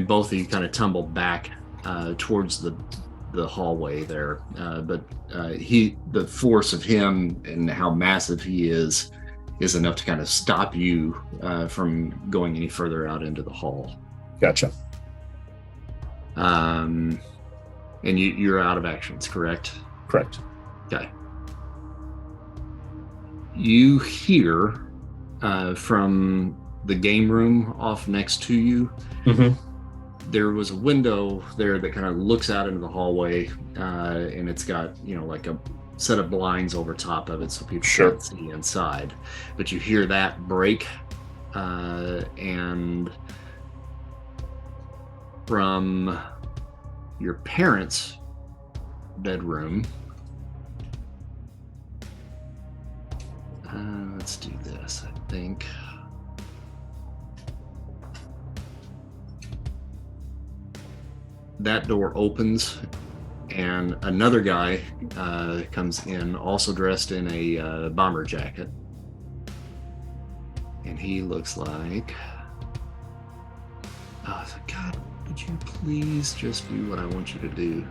both of you kind of tumble back towards the hallway there. But the force of him and how massive he is enough to kind of stop you from going any further out into the hall. Gotcha. And you're out of actions, correct? Correct. Okay. You hear from the game room off next to you, there was a window there that kind of looks out into the hallway, and it's got, like a set of blinds over top of it so people can't see inside. But you hear that break, and from your parents' bedroom, let's do this, I think. That door opens and another guy comes in, also dressed in a bomber jacket. And he looks like... Oh, God, would you please just do what I want you to do?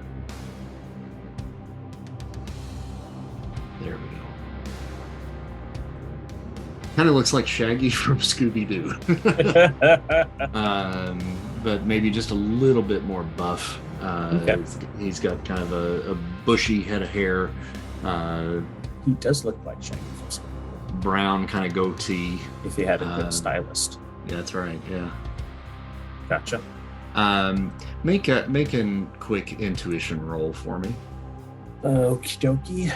There we go. Kind of looks like Shaggy from Scooby-Doo. But maybe just a little bit more buff. Okay. He's got kind of a bushy head of hair. He does look like Shaggy from Scooby-Doo. Brown kind of goatee. If he had a good stylist. Yeah, that's right, yeah. Gotcha. Make a quick intuition roll for me. Okie dokie.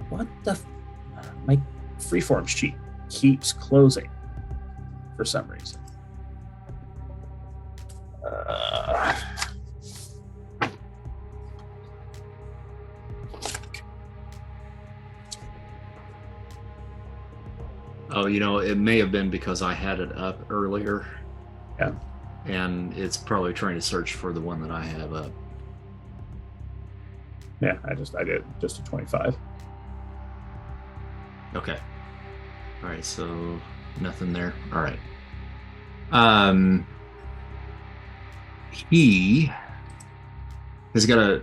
What the... My freeform sheet keeps closing for some reason. Oh, it may have been because I had it up earlier. Yeah. And it's probably trying to search for the one that I have up. Yeah, I did just a 25. Okay. All right, so nothing there. All right. He has got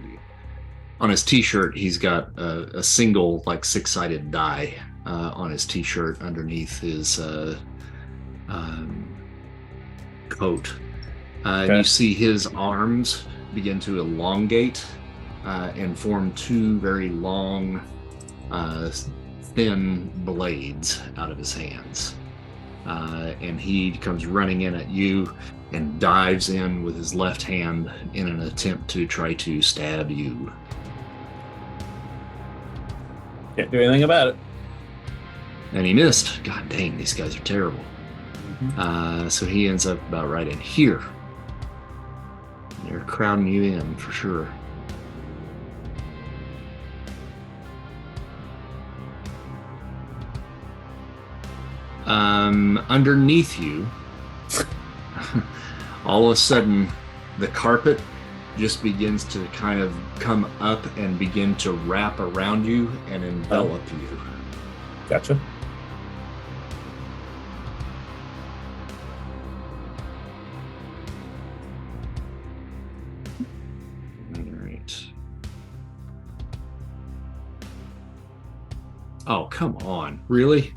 on his t-shirt, he's got a single, like, six-sided die on his t-shirt underneath his coat. And you see his arms begin to elongate and form two very long, thin blades out of his hands. And he comes running in at you and dives in with his left hand in an attempt to try to stab you. Can't do anything about it. And he missed. God dang, these guys are terrible. Mm-hmm. So he ends up about right in here. They're crowding you in for sure. Underneath you, all of a sudden, the carpet just begins to kind of come up and begin to wrap around you and envelop you. Gotcha. Oh, come on. Really?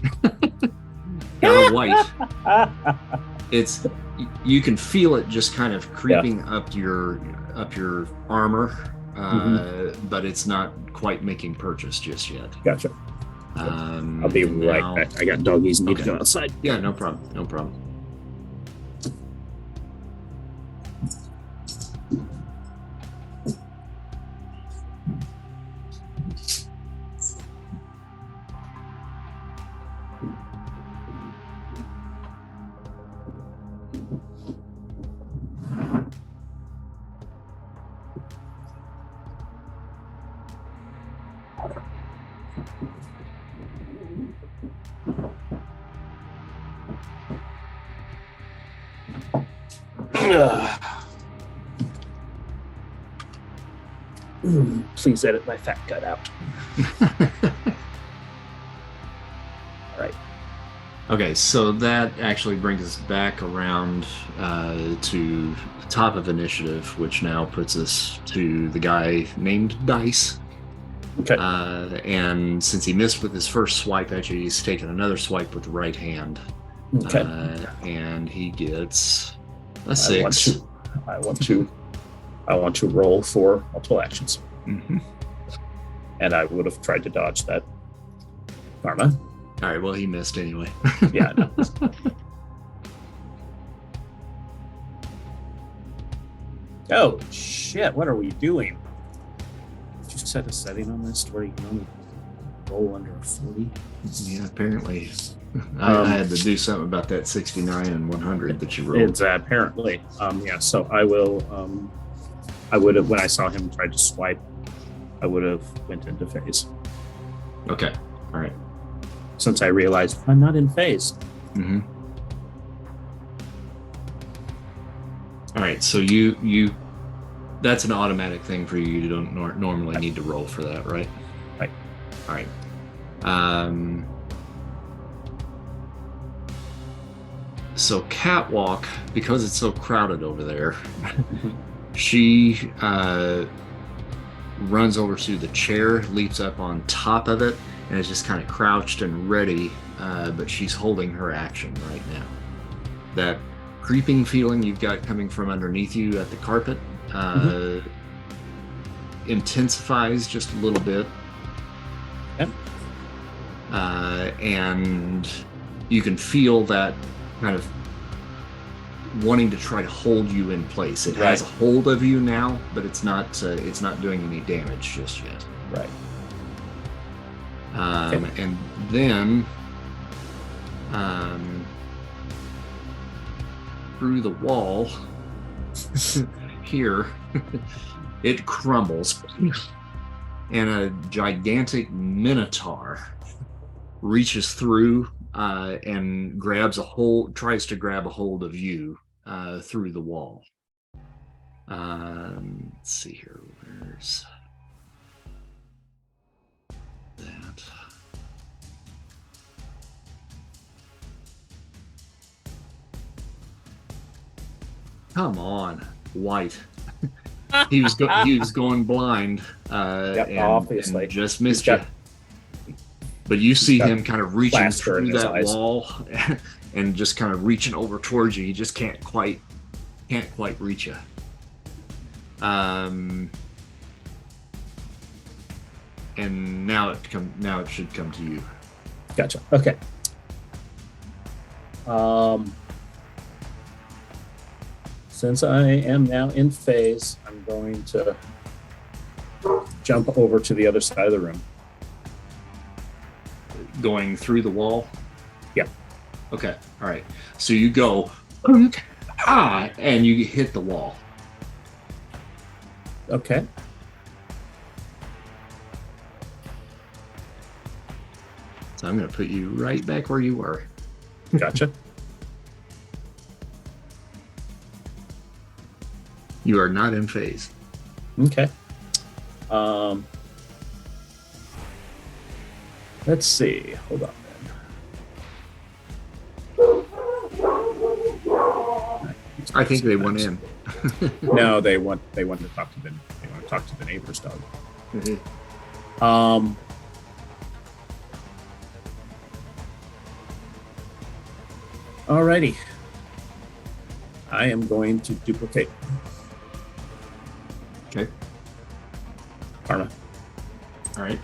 Got a white. You can feel it just kind of creeping up your armor, but it's not quite making purchase just yet. Gotcha. I'll be right back. I got doggies and need to go outside. Yeah, no problem. No problem. Please edit my fat gut out. All right. Okay, so that actually brings us back around to the top of initiative, which now puts us to the guy named Dice. Okay. And since he missed with his first swipe at you, he's taken another swipe with the right hand. Okay. And he gets a 6. I want to roll for multiple actions. Mm-hmm. And I would have tried to dodge that karma. All right, well, he missed anyway. Yeah, I know. Oh, shit, what are we doing? Did you set a setting on this where you can only roll under a 40? Yeah, apparently. I had to do something about that 69 and 100 that you rolled. It's apparently. So I will... I would have, when I saw him try to swipe, I would have went into phase. Okay, all right. Since I realized I'm not in phase. Mm-hmm. All right, so you that's an automatic thing for you. You don't normally need to roll for that, right? Right. All right. So Catwalk, because it's so crowded over there, she runs over to the chair, leaps up on top of it, and is just kind of crouched and ready, but she's holding her action right now. That creeping feeling you've got coming from underneath you at the carpet intensifies just a little bit. Yep. And you can feel that kind of wanting to try to hold you in place. It has a hold of you now, but it's not doing any damage just yet. Right. And then through the wall here, it crumbles, and a gigantic minotaur reaches through and tries to grab a hold of you through the wall. Let's see here. Where's that? Come on, White. He was going blind, obviously and just missed you. But you see him kind of reaching through that wall, and just kind of reaching over towards you. He just can't quite reach you. And now it should come to you. Gotcha. Okay. Since I am now in phase, I'm going to jump over to the other side of the room. Going through the wall? Yeah. Okay. All right. So you go, and you hit the wall. Okay. So I'm going to put you right back where you were. Gotcha. You are not in phase. Okay. Let's see. Hold on, man. I think they went in. No, they want to talk to the neighbor's dog. Mm-hmm. Alrighty. I am going to duplicate. Okay. Karma. All right.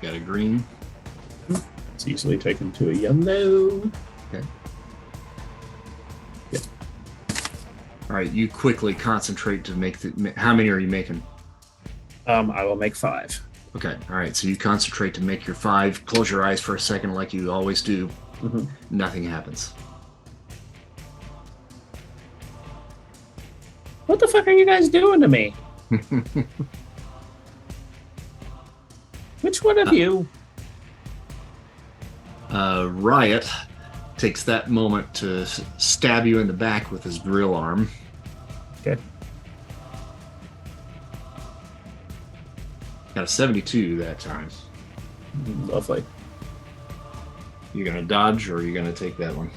Got a green. It's easily taken to a yellow. Okay. Yep. All right. You quickly concentrate to make how many are you making? I will make 5. Okay. All right. So you concentrate to make your 5. Close your eyes for a second, like you always do. Mm-hmm. Nothing happens. What the fuck are you guys doing to me? Which one of you? Riot takes that moment to stab you in the back with his drill arm. Okay. Got a 72 that time. Lovely. You gonna dodge, or are you gonna take that one?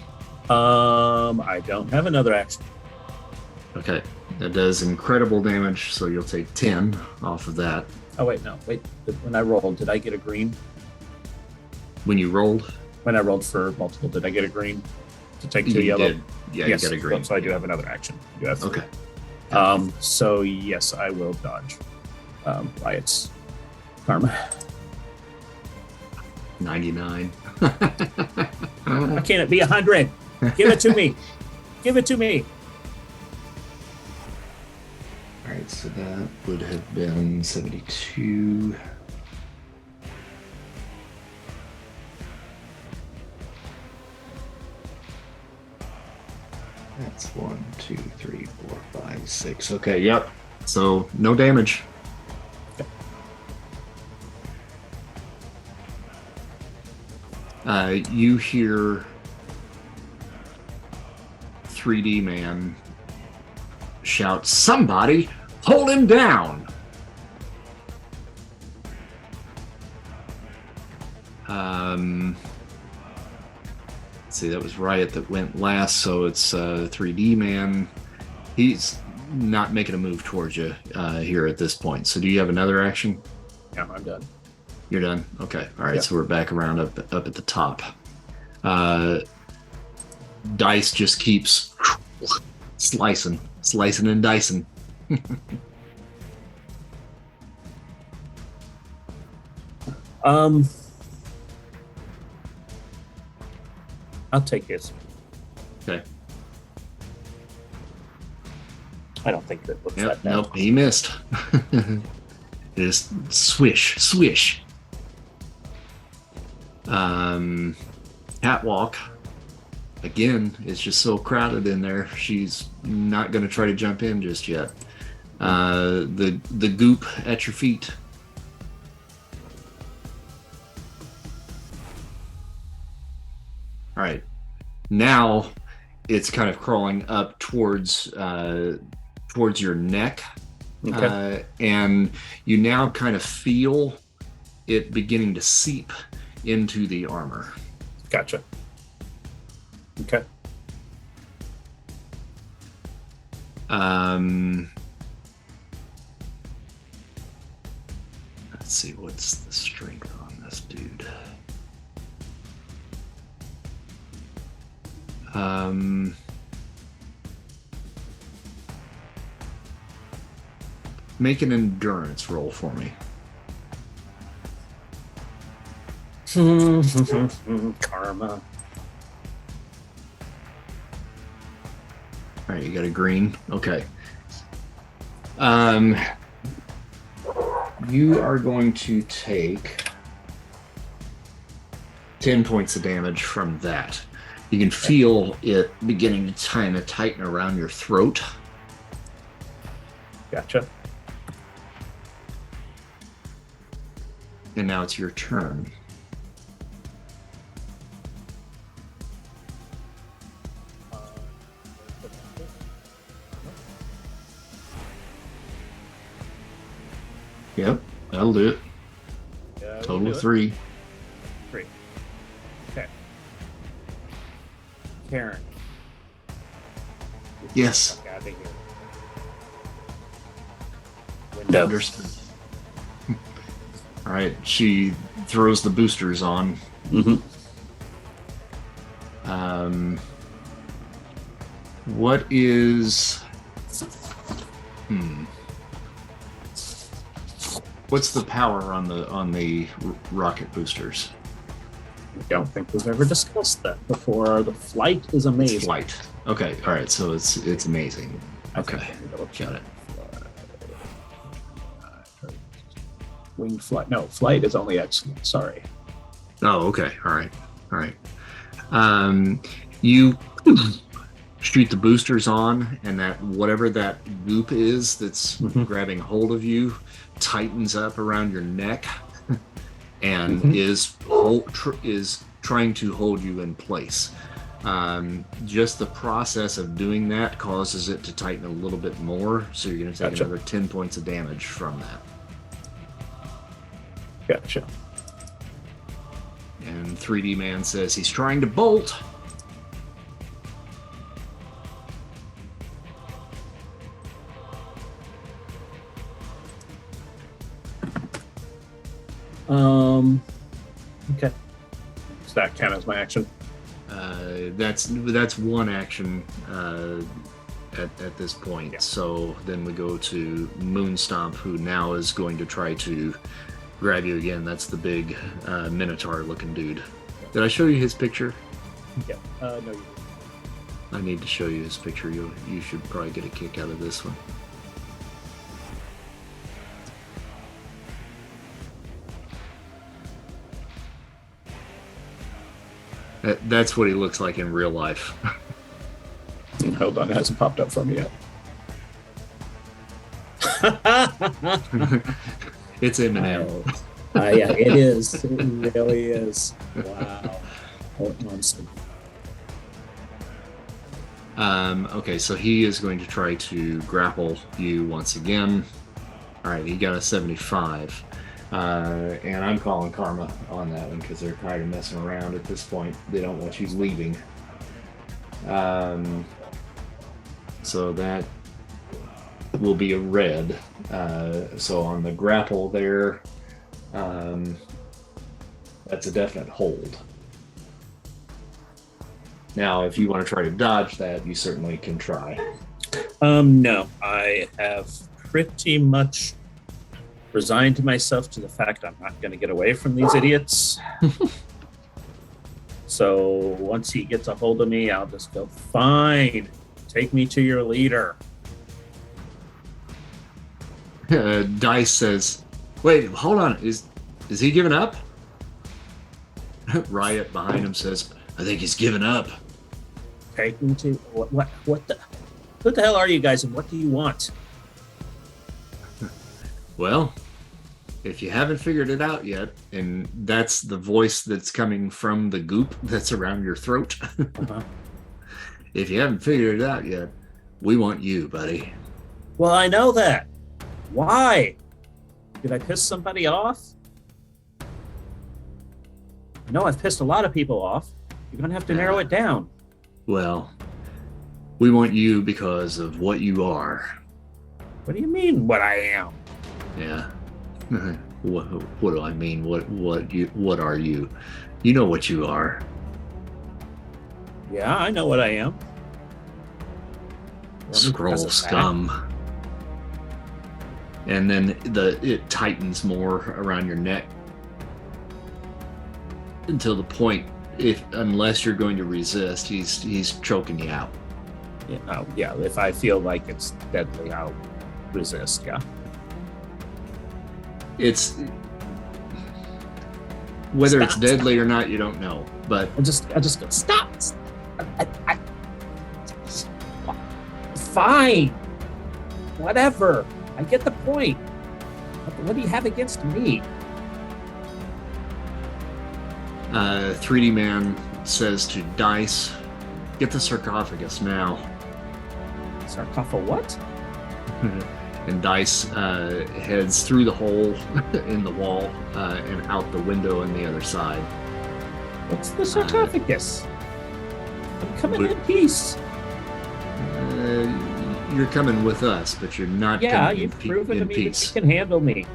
I don't have another action. Okay. That does incredible damage, so you'll take 10 off of that. Oh, wait, no. Wait. When I rolled, did I get a green? When you rolled? When I rolled for multiple, did I get a green to take 2 you yellow? Did. Yeah, yes, you got a green. So I do have another action. You have 3. Okay. So yes, I will dodge Riot's karma. 99. Why can't it be 100? Give it to me. Give it to me. All right, so that would have been 72. That's 1, 2, 3, 4, 5, 6. Okay, yep. So no damage. You hear 3D Man shout, "Somebody hold him down!" Let's see, that was Riot that went last, so it's 3D Man. He's not making a move towards you here at this point. So do you have another action? Yeah, I'm done. You're done? Okay. All right, Yeah. so we're back around up at the top. Dice just keeps slicing and dicing. I'll take his. Okay. I don't think that looks Yep. that bad. Nope. He missed. Just swish. Catwalk. Again, it's just so crowded in there. She's not going to try to jump in just yet. The goop at your feet. All right. Now it's kind of crawling up towards your neck. Okay. And you now kind of feel it beginning to seep into the armor. Gotcha. Okay. Let's see, what's the strength on this dude? Make an endurance roll for me. Karma. All right, you got a green. Okay. You are going to take 10 points of damage from that. You can feel it beginning to kind of tighten around your throat. Gotcha. And now it's your turn. Yep, that'll do it. Yeah, Total of 3. 3. Okay. Karen. Yes. Out of here. Window. Understood. All right, she throws the boosters on. Mm-hmm. What is... What's the power on the rocket boosters? I don't think we've ever discussed that before. The flight is amazing. Flight. Okay. All right. So it's amazing. Okay. Got it. Winged flight. No, flight is only excellent. Sorry. Oh, okay. All right. You shoot the boosters on, and that whatever that goop is that's grabbing hold of you tightens up around your neck and is trying to hold you in place. Just the process of doing that causes it to tighten a little bit more, so you're going to take another 10 points of damage from that. Gotcha. And 3D Man says he's trying to bolt. Okay. Does that count as my action? That's one action at this point. Yeah. So then we go to Moonstomp, who now is going to try to grab you again. That's the big Minotaur-looking dude. Did I show you his picture? Yeah. No, you didn't. I need to show you his picture. You should probably get a kick out of this one. That's what he looks like in real life. Hold on, it hasn't popped up for me yet. It's Eminem. Yeah, it is. It really is. Wow. Okay, so he is going to try to grapple you once again. All right, he got a 75. And I'm calling karma on that one because they're tired of messing around at this point. They don't want you leaving. So that will be a red. So on the grapple there, that's a definite hold. Now, if you want to try to dodge that, you certainly can try. No, I have pretty much resigned myself to the fact I'm not going to get away from these idiots. So once he gets a hold of me, I'll just go, fine, take me to your leader. Dice says, wait, hold on, is he giving up? Riot behind him says, I think he's given up. Take me to, what the hell are you guys and what do you want? Well, if you haven't figured it out yet, and that's the voice that's coming from the goop that's around your throat. Uh-huh. If you haven't figured it out yet, we want you, buddy. Well, I know that. Why? Did I piss somebody off? I know I've pissed a lot of people off. You're going to have to narrow it down. Well, we want you because of what you are. What do you mean, what I am? Yeah. What do I mean? What are you? You know what you are. Yeah, I know what I am. Skrull scum. And then it tightens more around your neck until the point, unless you're going to resist, he's choking you out. Yeah, yeah. If I feel like it's deadly, I'll resist. Yeah. It's whether Stop, it's deadly or not, you don't know. But I just go stop. I fine. Whatever. I get the point. What do you have against me? 3D Man says to Dice, "Get the sarcophagus now." Sarcophagus what? And Dice heads through the hole in the wall and out the window on the other side. What's the sarcophagus? I'm coming in peace. You're coming with us, but you're not coming you've proven to in me peace. that you can handle me.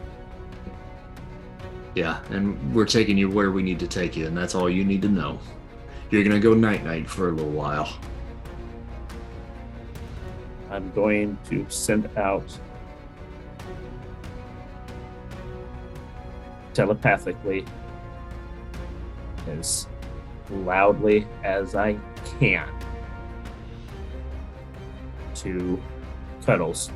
Yeah, and we're taking you where we need to take you, and that's all you need to know. You're going to go night-night for a little while. I'm going to send out telepathically as loudly as I can to Cuddles.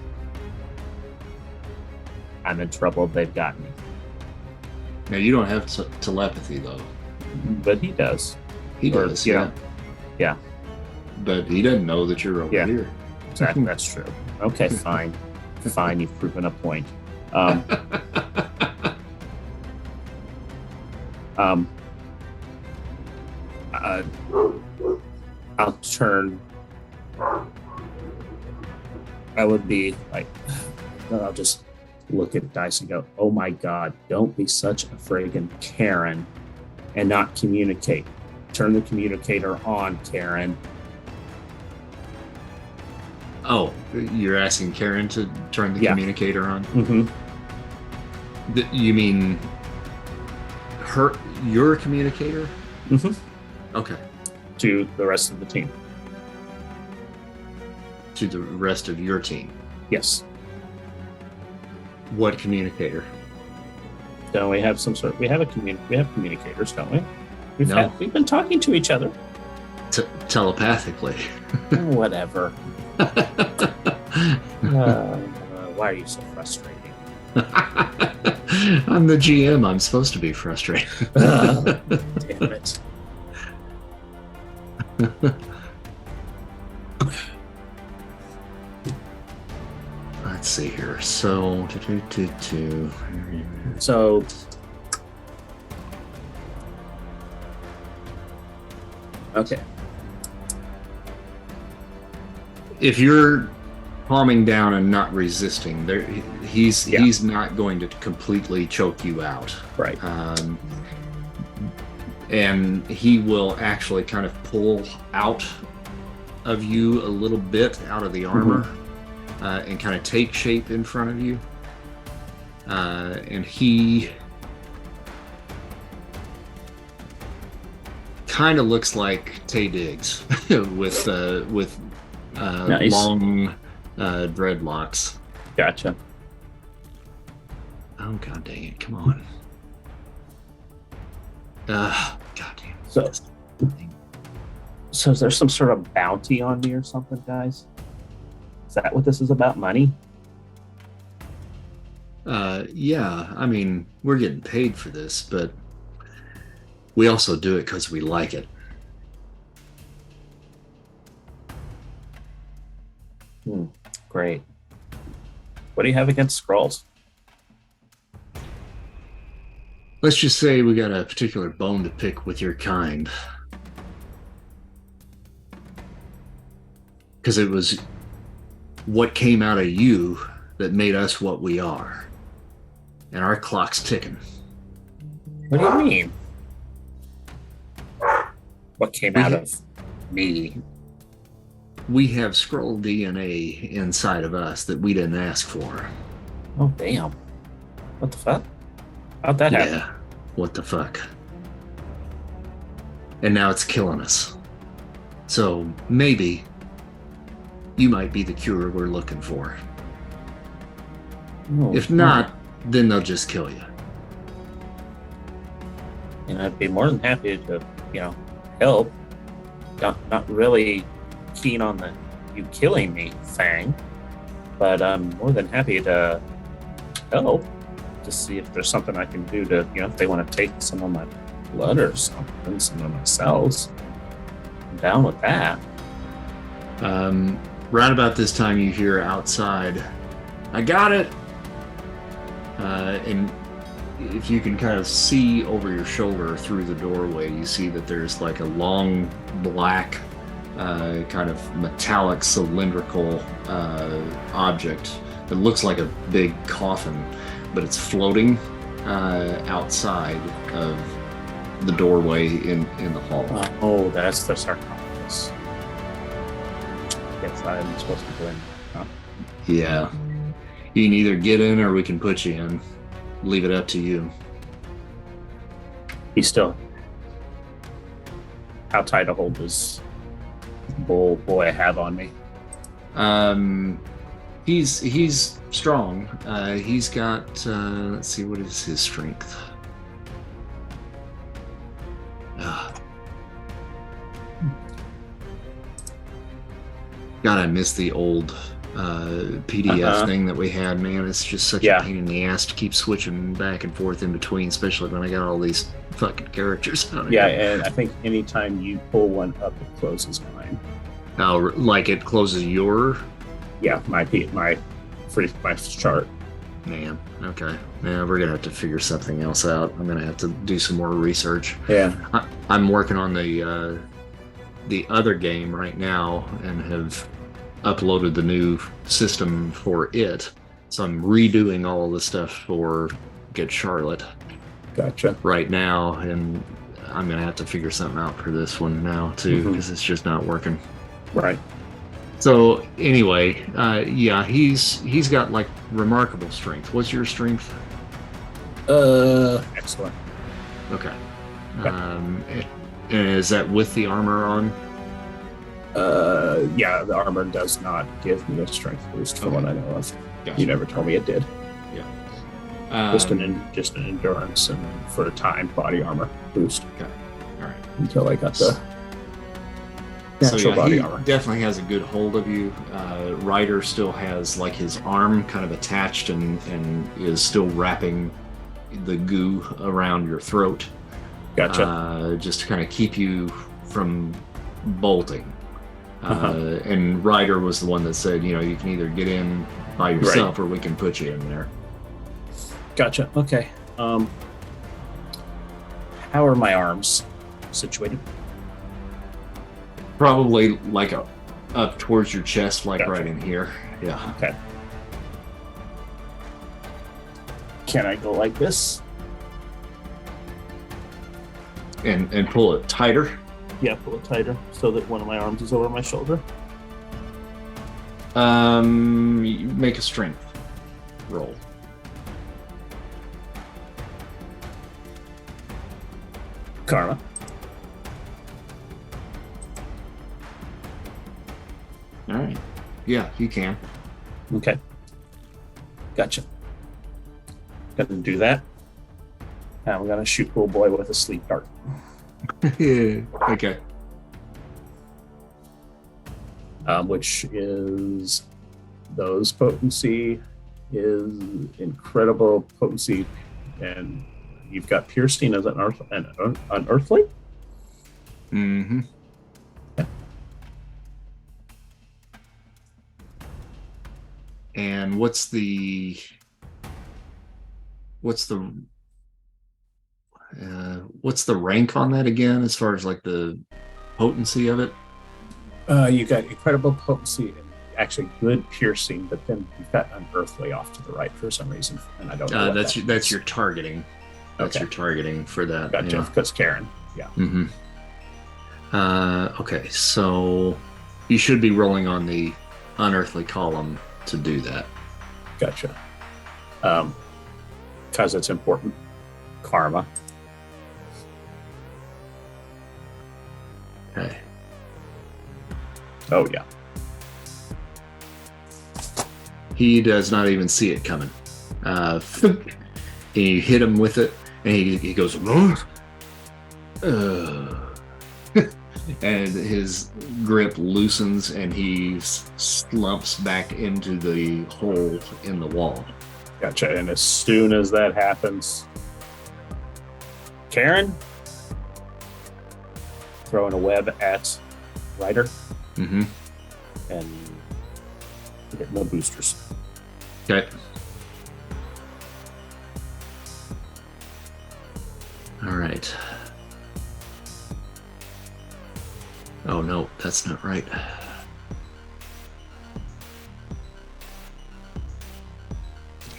I'm in trouble. They've got me. Now, you don't have telepathy, though. But he does. He does, yeah. Yeah. But he doesn't know that you're over here. Exactly. That's true. Okay, fine. Fine, you've proven a point. I'll turn. I would be like, I'll just look at Dice and go, "Oh my God, don't be such a friggin' Karen and not communicate. Turn the communicator on, Karen." Oh, you're asking Karen to turn the communicator on? Mm-hmm. You mean your communicator? Mm-hmm. Okay. To the rest of the team. To the rest of your team? Yes. What communicator? Don't we have some sort? We have communicators, don't we? We've been talking to each other. Telepathically. Whatever. Why are you so frustrating? I'm the GM. I'm supposed to be frustrated. Damn it. Let's see here. So, So, okay. If you're calming down and not resisting, he's not going to completely choke you out. Right. And he will actually kind of pull out of you a little bit out of the armor and kind of take shape in front of you. And he kind of looks like Tay Diggs with nice. long dreadlocks. Gotcha. Oh, god dang it, come on. God damn. So is there some sort of bounty on me or something, guys? Is that what this is about? Money? Yeah, I mean, we're getting paid for this, but we also do it because we like it. Great. What do you have against Skrulls? Let's just say we got a particular bone to pick with your kind. Because it was what came out of you that made us what we are. And our clock's ticking. What do you mean? What came We out ha- of me? We have Skrull DNA inside of us that we didn't ask for. Oh, damn. What the fuck? How'd that happen? Yeah, what the fuck? And now it's killing us. So maybe you might be the cure we're looking for. Oh, If not, then they'll just kill you. and I'd be more than happy to, help. Not really keen on you killing me thing, but I'm more than happy to help to see if there's something I can do to, if they want to take some of my blood or something, some of my cells. I'm down with that. Right about this time, you hear outside, "I got it!" And if you can kind of see over your shoulder through the doorway, you see that there's like a long black kind of metallic cylindrical object that looks like a big coffin, but it's floating outside of the doorway in the hall. Oh, that's the sarcophagus. Guess I'm supposed to go in. Huh? Yeah. You can either get in or we can put you in. Leave it up to you. He's still. How tight a hold does boy have on me? He's strong. He's got let's see, what is his strength? God, I miss the old PDF thing that we had, man. It's just such a pain in the ass to keep switching back and forth in between, especially when I got all these fucking characters on it. Yeah, and I think anytime you pull one up, it closes mine. Oh, like it closes your? Yeah, my chart. Man, okay. Yeah, we're gonna have to figure something else out. I'm gonna have to do some more research. Yeah, I'm working on the other game right now and have uploaded the new system for it. So I'm redoing all of the stuff for Get Charlotte. Gotcha. Right now, and I'm gonna have to figure something out for this one now too, because it's just not working. Right. So anyway, yeah, he's got like remarkable strength. What's your strength? Excellent. Okay. And is that with the armor on? Yeah, the armor does not give me a strength boost from what I know of. Gotcha. You never told me it did. Yeah. Just an endurance and for a time body armor boost. Okay. All right. Until I got the natural body armor. Definitely has a good hold of you. Ryder still has like his arm kind of attached and is still wrapping the goo around your throat. Gotcha. Just to kind of keep you from bolting. And Ryder was the one that said, you can either get in by yourself or we can put you in there. Gotcha. Okay. How are my arms situated? Probably like up towards your chest, like Gotcha. right in here. Yeah. Okay. Can I go like this? And pull it tighter. Yeah, pull it tighter so that one of my arms is over my shoulder. You make a strength roll. Karma. All right. Yeah, you can. Okay. Gotcha. Gonna do that. And I'm gonna shoot little boy with a sleep dart. Okay. Which is those potency is incredible potency, and you've got piercing as an unearthly. Mm-hmm. And what's the What's the rank on that again, as far as like the potency of it? You got incredible potency and actually good piercing, but then you've got unearthly off to the right for some reason, and I don't know. That's your targeting. That's your targeting for that. Gotcha. Because Karen. Yeah. Mm-hmm. Okay, so you should be rolling on the unearthly column to do that. Gotcha. Because it's important. Karma. Okay. Oh, yeah. He does not even see it coming. And you hit him with it, and he goes, and his grip loosens, and he slumps back into the hole in the wall. Gotcha. And as soon as that happens, Karen throwing a web at Ryder. Mm-hmm. And hitting the boosters. Okay. All right. Oh no, that's not right.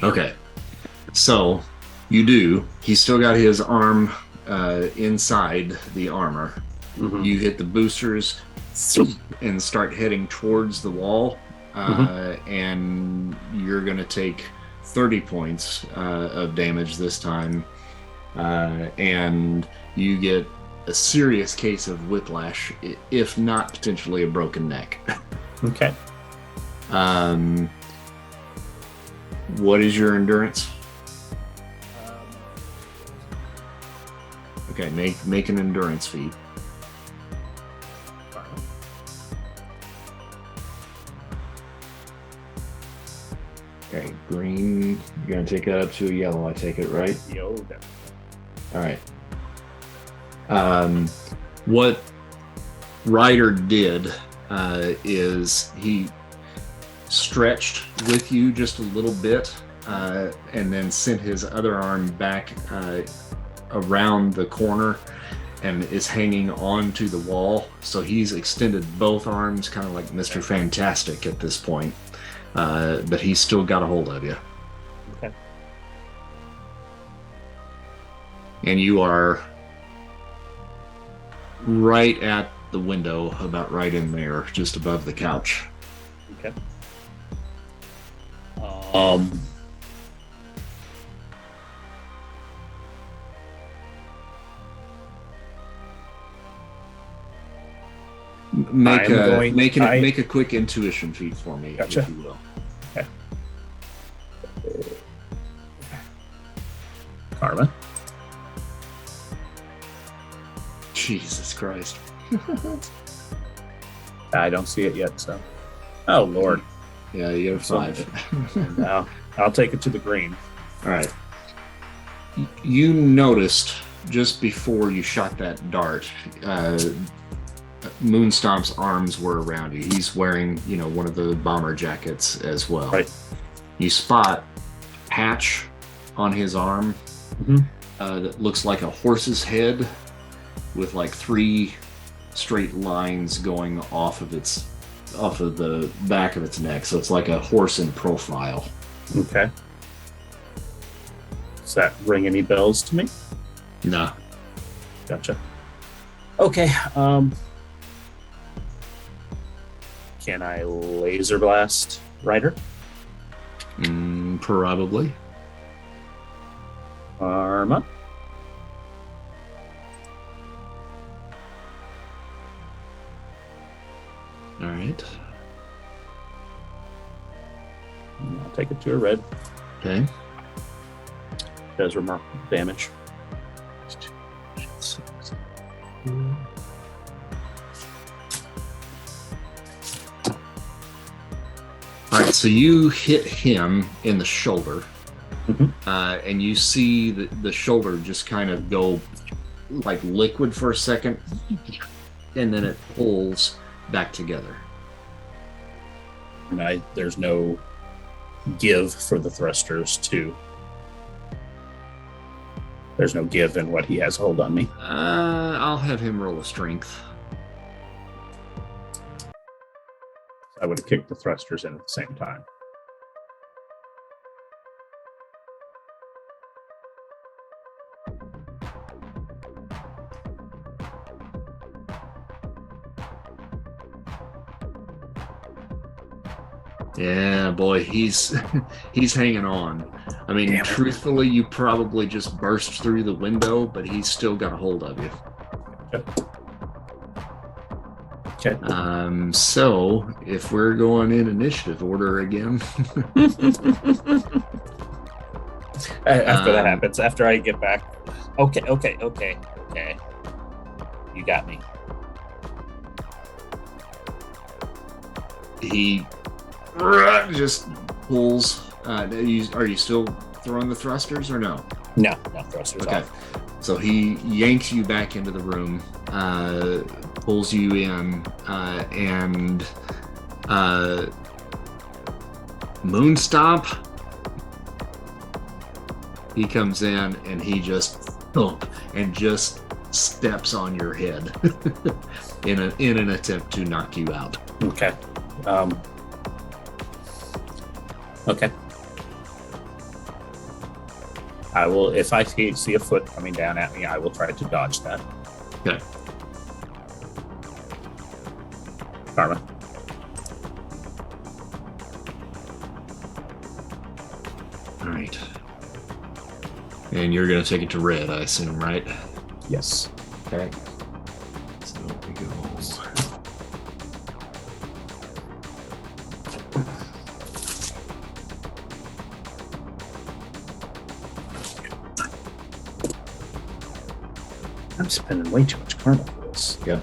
Okay. So you do. He's still got his arm inside the armor. Mm-hmm. You hit the boosters and start heading towards the wall, and you're going to take 30 points of damage this time, and you get a serious case of whiplash, if not potentially a broken neck. Okay. What is your endurance? Okay, make an endurance feat. Okay, green. You're gonna take that up to a yellow. I take it, right? Yo. All right. What Ryder did is he stretched with you just a little bit, and then sent his other arm back around the corner and is hanging on to the wall. So he's extended both arms, kind of like Mr. Fantastic at this point, but he's still got a hold of you. Okay. And you are right at the window, about right in there, just above the couch. Okay. Make a quick intuition feat for me, gotcha. if you will. Okay. Karma. Jesus Christ. I don't see it yet, so. Oh, Lord. Yeah, you get a 5. Now, I'll take it to the green. All right. You noticed just before you shot that dart, Moonstomp's arms were around you. He's wearing, one of the bomber jackets as well. Right. You spot a patch on his arm that looks like a horse's head, with like 3 straight lines going off of the back of its neck. So it's like a horse in profile. Okay. Does that ring any bells to me? No. Gotcha. Okay. Can I laser blast Ryder? Probably. Karma. All right. I'll take it to a red. Okay. Does remarkable damage. All right, so you hit him in the shoulder, and you see the shoulder just kind of go like liquid for a second, and then it pulls back together. And there's no give for the thrusters to There's no give in what he has hold on me. I'll have him roll a strength. I would have kicked the thrusters in at the same time. Yeah, boy, he's hanging on. I mean, Damn it. truthfully, you probably just burst through the window, but he's still got a hold of you. Okay. So if we're going in initiative order again, after that happens, after I get back. Okay. You got me. he just pulls. Are you still throwing the thrusters or no? No thrusters Okay. off. So he yanks you back into the room, pulls you in, and Moonstomp. He comes in and he just thump and just steps on your head in an attempt to knock you out. Okay. Okay. I will, if I see a foot coming down at me, I will try to dodge that. Okay. Karma. All right. And you're going to take it to red, I assume, right? Yes. Okay. So we go. I'm spending way too much karma for this. Yeah.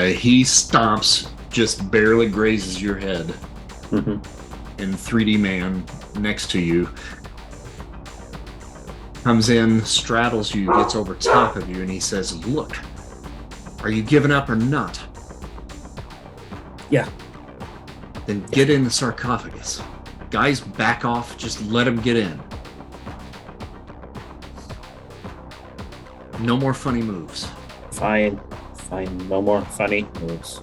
He stops, just barely grazes your head. Mm-hmm. And 3D man next to you comes in, straddles you, gets over top of you, and he says, "Look, are you giving up or not? Yeah. Then get in the sarcophagus. Guys, back off. Just let him get in. No more funny moves." Fine. No more funny moves.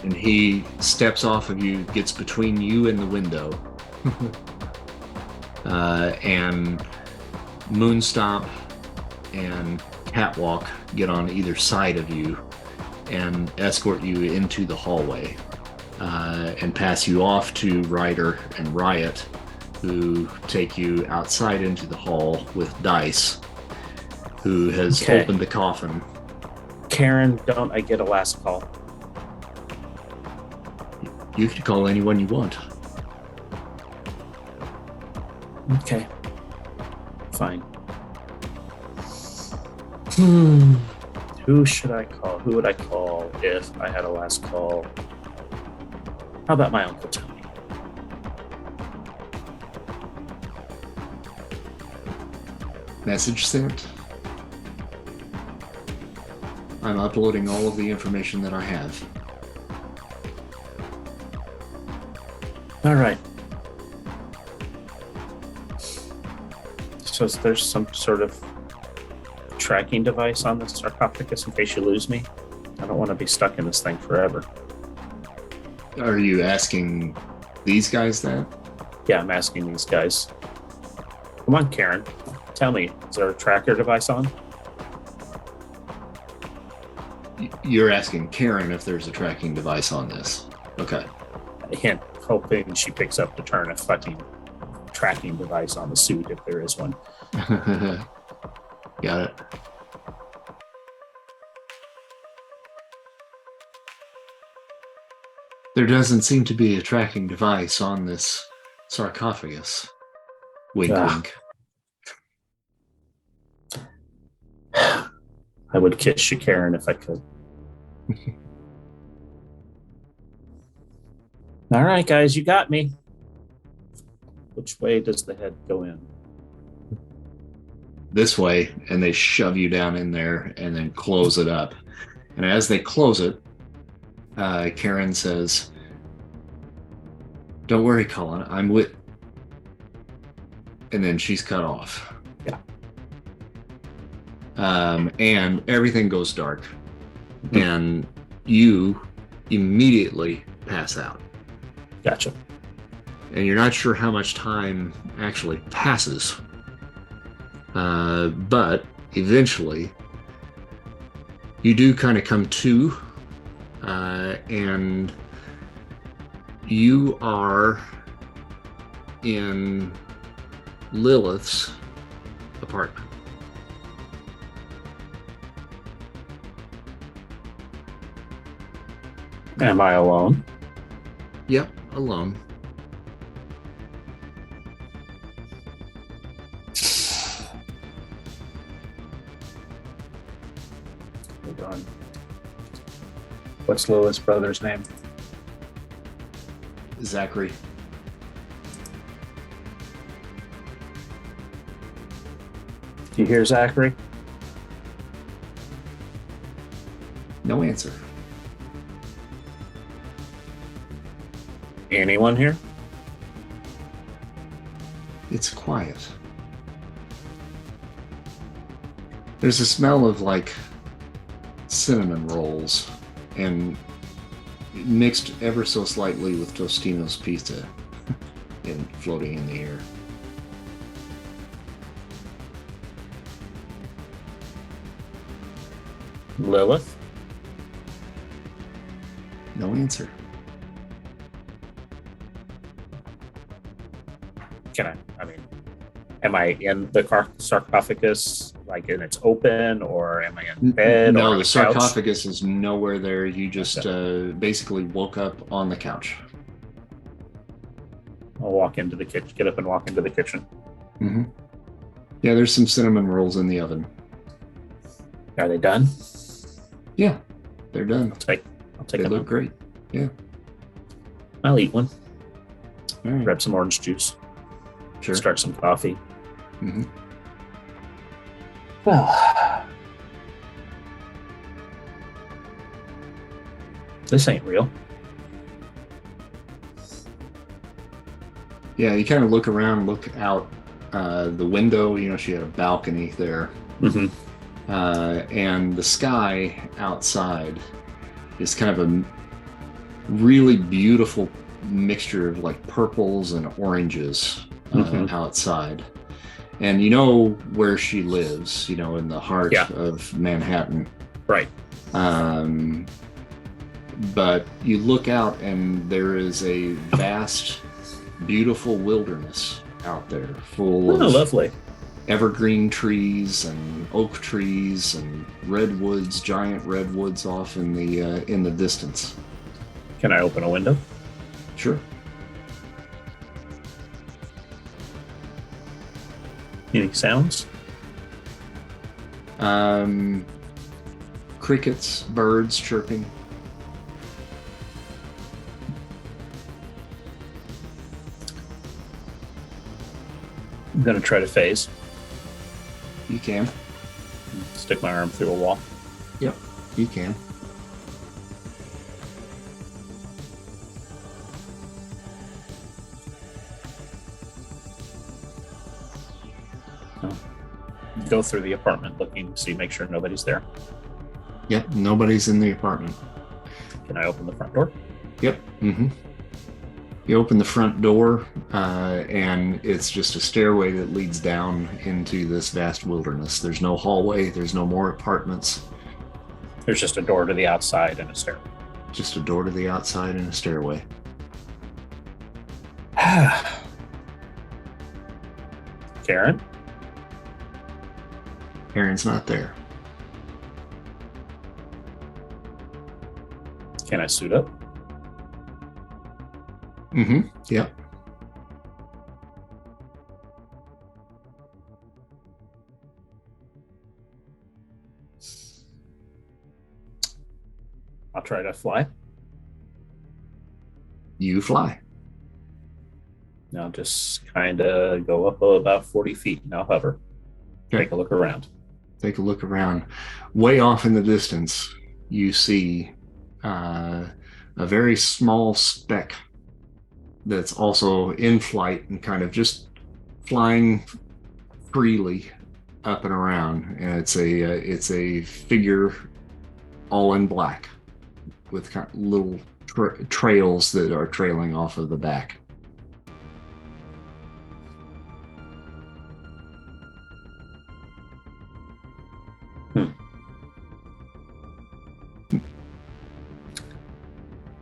And he steps off of you, gets between you and the window. And Moonstomp and Catwalk get on either side of you and escort you into the hallway, and pass you off to Ryder and Riot, who take you outside into the hall with Dice, who has Okay. opened the coffin. Karen, don't I get a last call? You can call anyone you want. Okay. Fine. Who should I call? Who would I call if I had a last call? How about my Uncle Tony? Message sent. I'm uploading all of the information that I have. All right. So there's some sort of tracking device on the sarcophagus in case you lose me. I don't want to be stuck in this thing forever. Are you asking these guys that? Yeah, I'm asking these guys. Come on, Karen. Tell me, is there a tracker device on? You're asking Karen if there's a tracking device on this. Okay. A hint, hoping she picks up to turn a fucking tracking device on the suit if there is one. Got it. There doesn't seem to be a tracking device on this sarcophagus. Wink, Ah. wink. I would kiss you, Karen, if I could. All right, guys, you got me. Which way does the head go in? This way, and they shove you down in there and then close it up. And as they close it, Karen says, "Don't worry, Colin. I'm with." And then she's cut off. Yeah. And everything goes dark, and you immediately pass out. Gotcha. And you're not sure how much time actually passes. But eventually, you do kind of come to, and you are in Lilith's apartment. Am I alone? Yep, alone. Hold on. What's Lilith's brother's name? Zachary. Do you hear Zachary? No answer. Anyone here? It's quiet. There's a smell of like cinnamon rolls and mixed ever so slightly with Tostino's pizza and floating in the air. Lilith? No answer. Am I in the sarcophagus, like, and it's open, or am I in bed? No, or the sarcophagus is nowhere there. You just basically woke up on the couch. I'll walk into the kitchen, get up and walk into the kitchen. Mm-hmm. Yeah, there's some cinnamon rolls in the oven. Are they done? Yeah, they're done. I'll take They them. look great. Yeah. I'll eat one. All right. Grab some orange juice. Sure. Start some coffee. Mm-hmm. Well, this ain't real. Yeah, you kind of look around, look out the window. You know, she had a balcony there. Mm-hmm. And the sky outside is kind of a really beautiful mixture of like purples and oranges outside. And you know where she lives, you know, in the heart of Manhattan. Right. But you look out and there is a vast, beautiful wilderness out there full of lovely evergreen trees and oak trees and redwoods, giant redwoods off in the distance. Can I open a window? Sure. Any sounds? Crickets, birds chirping. I'm going to try to phase. You can. Stick my arm through a wall. Yep, you can. Go through the apartment looking, make sure nobody's there. Yep, nobody's in the apartment. Can I open the front door? Yep. Mm-hmm. You open the front door, and it's just a stairway that leads down into this vast wilderness. There's no hallway. There's no more apartments. There's just a door to the outside and a stairway. Just a door to the outside and a stairway. Karen? Karen's not there. Can I suit up? Mm-hmm. Yep. I'll try to fly. You fly. Now just kind of go up about 40 feet. Now hover. Okay. Take a look around. Take a look around. Way off in the distance, you see a very small speck that's also in flight and kind of just flying freely up and around. And it's a figure all in black with kind of little trails that are trailing off of the back.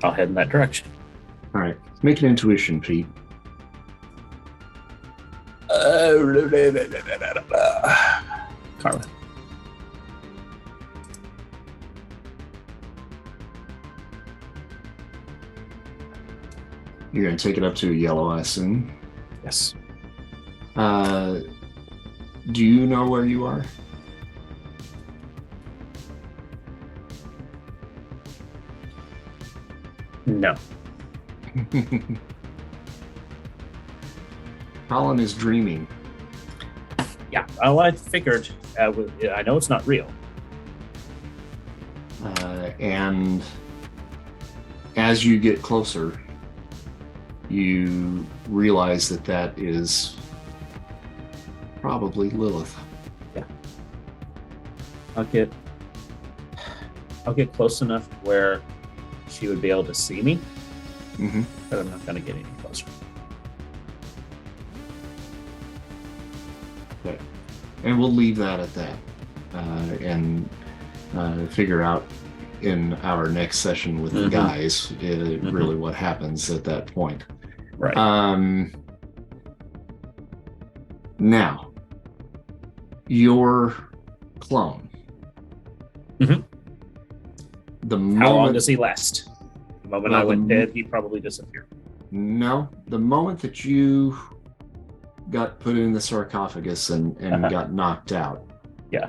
I'll head in that direction. All right, make an intuition, Pete. Carla. You're going to take it up to a yellow, I assume. Yes. Do you know where you are? No. Colin is dreaming. Yeah, well, I figured. I know it's not real. And as you get closer, you realize that that is probably Lilith. Yeah. I'll get close enough where she would be able to see me, but I'm not going to get any closer. Okay. And we'll leave that at that, and figure out in our next session with the guys really what happens at that point. Right. Now, your clone. How long does he last? The moment I went dead, he probably disappeared. No, the moment that you got put in the sarcophagus and got knocked out. Yeah.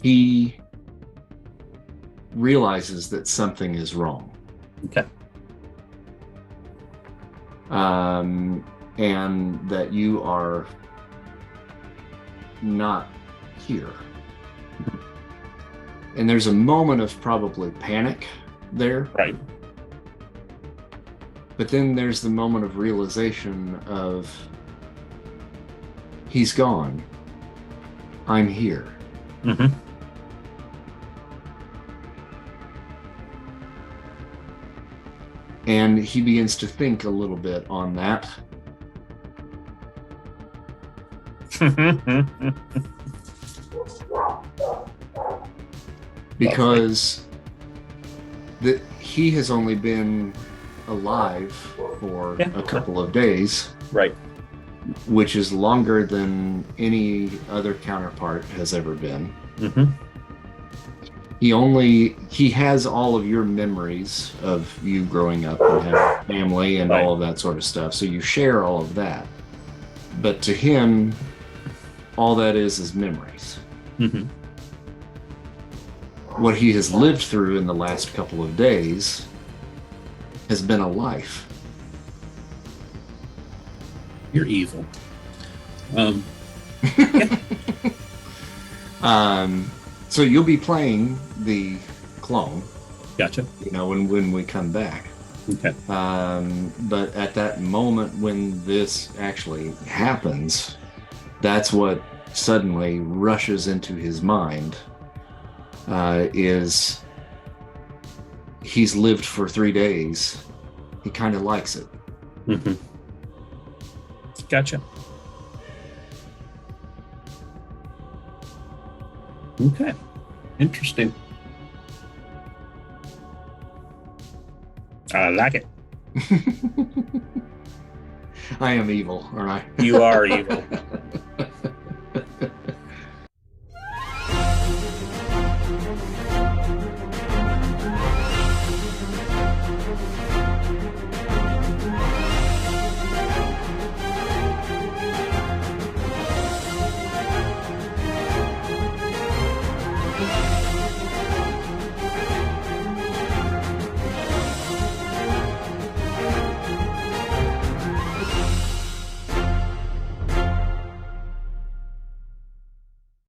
He realizes that something is wrong. Okay. And that you are not here. And there's a moment of probably panic there. Right. But then there's the moment of realization of he's gone. I'm here. And he begins to think a little bit on that. Because he has only been alive for a couple of days. Right. Which is longer than any other counterpart has ever been. He has all of your memories of you growing up and having a family and all of that sort of stuff. So you share all of that. But to him, all that is memories. What he has lived through in the last couple of days has been a life. You're evil. So you'll be playing the clone. Gotcha. When we come back. Okay. But at that moment when this actually happens, that's what suddenly rushes into his mind. Is he's lived for 3 days. He kind of likes it. Gotcha. Okay. Interesting. I like it. I am evil, aren't I? You are evil.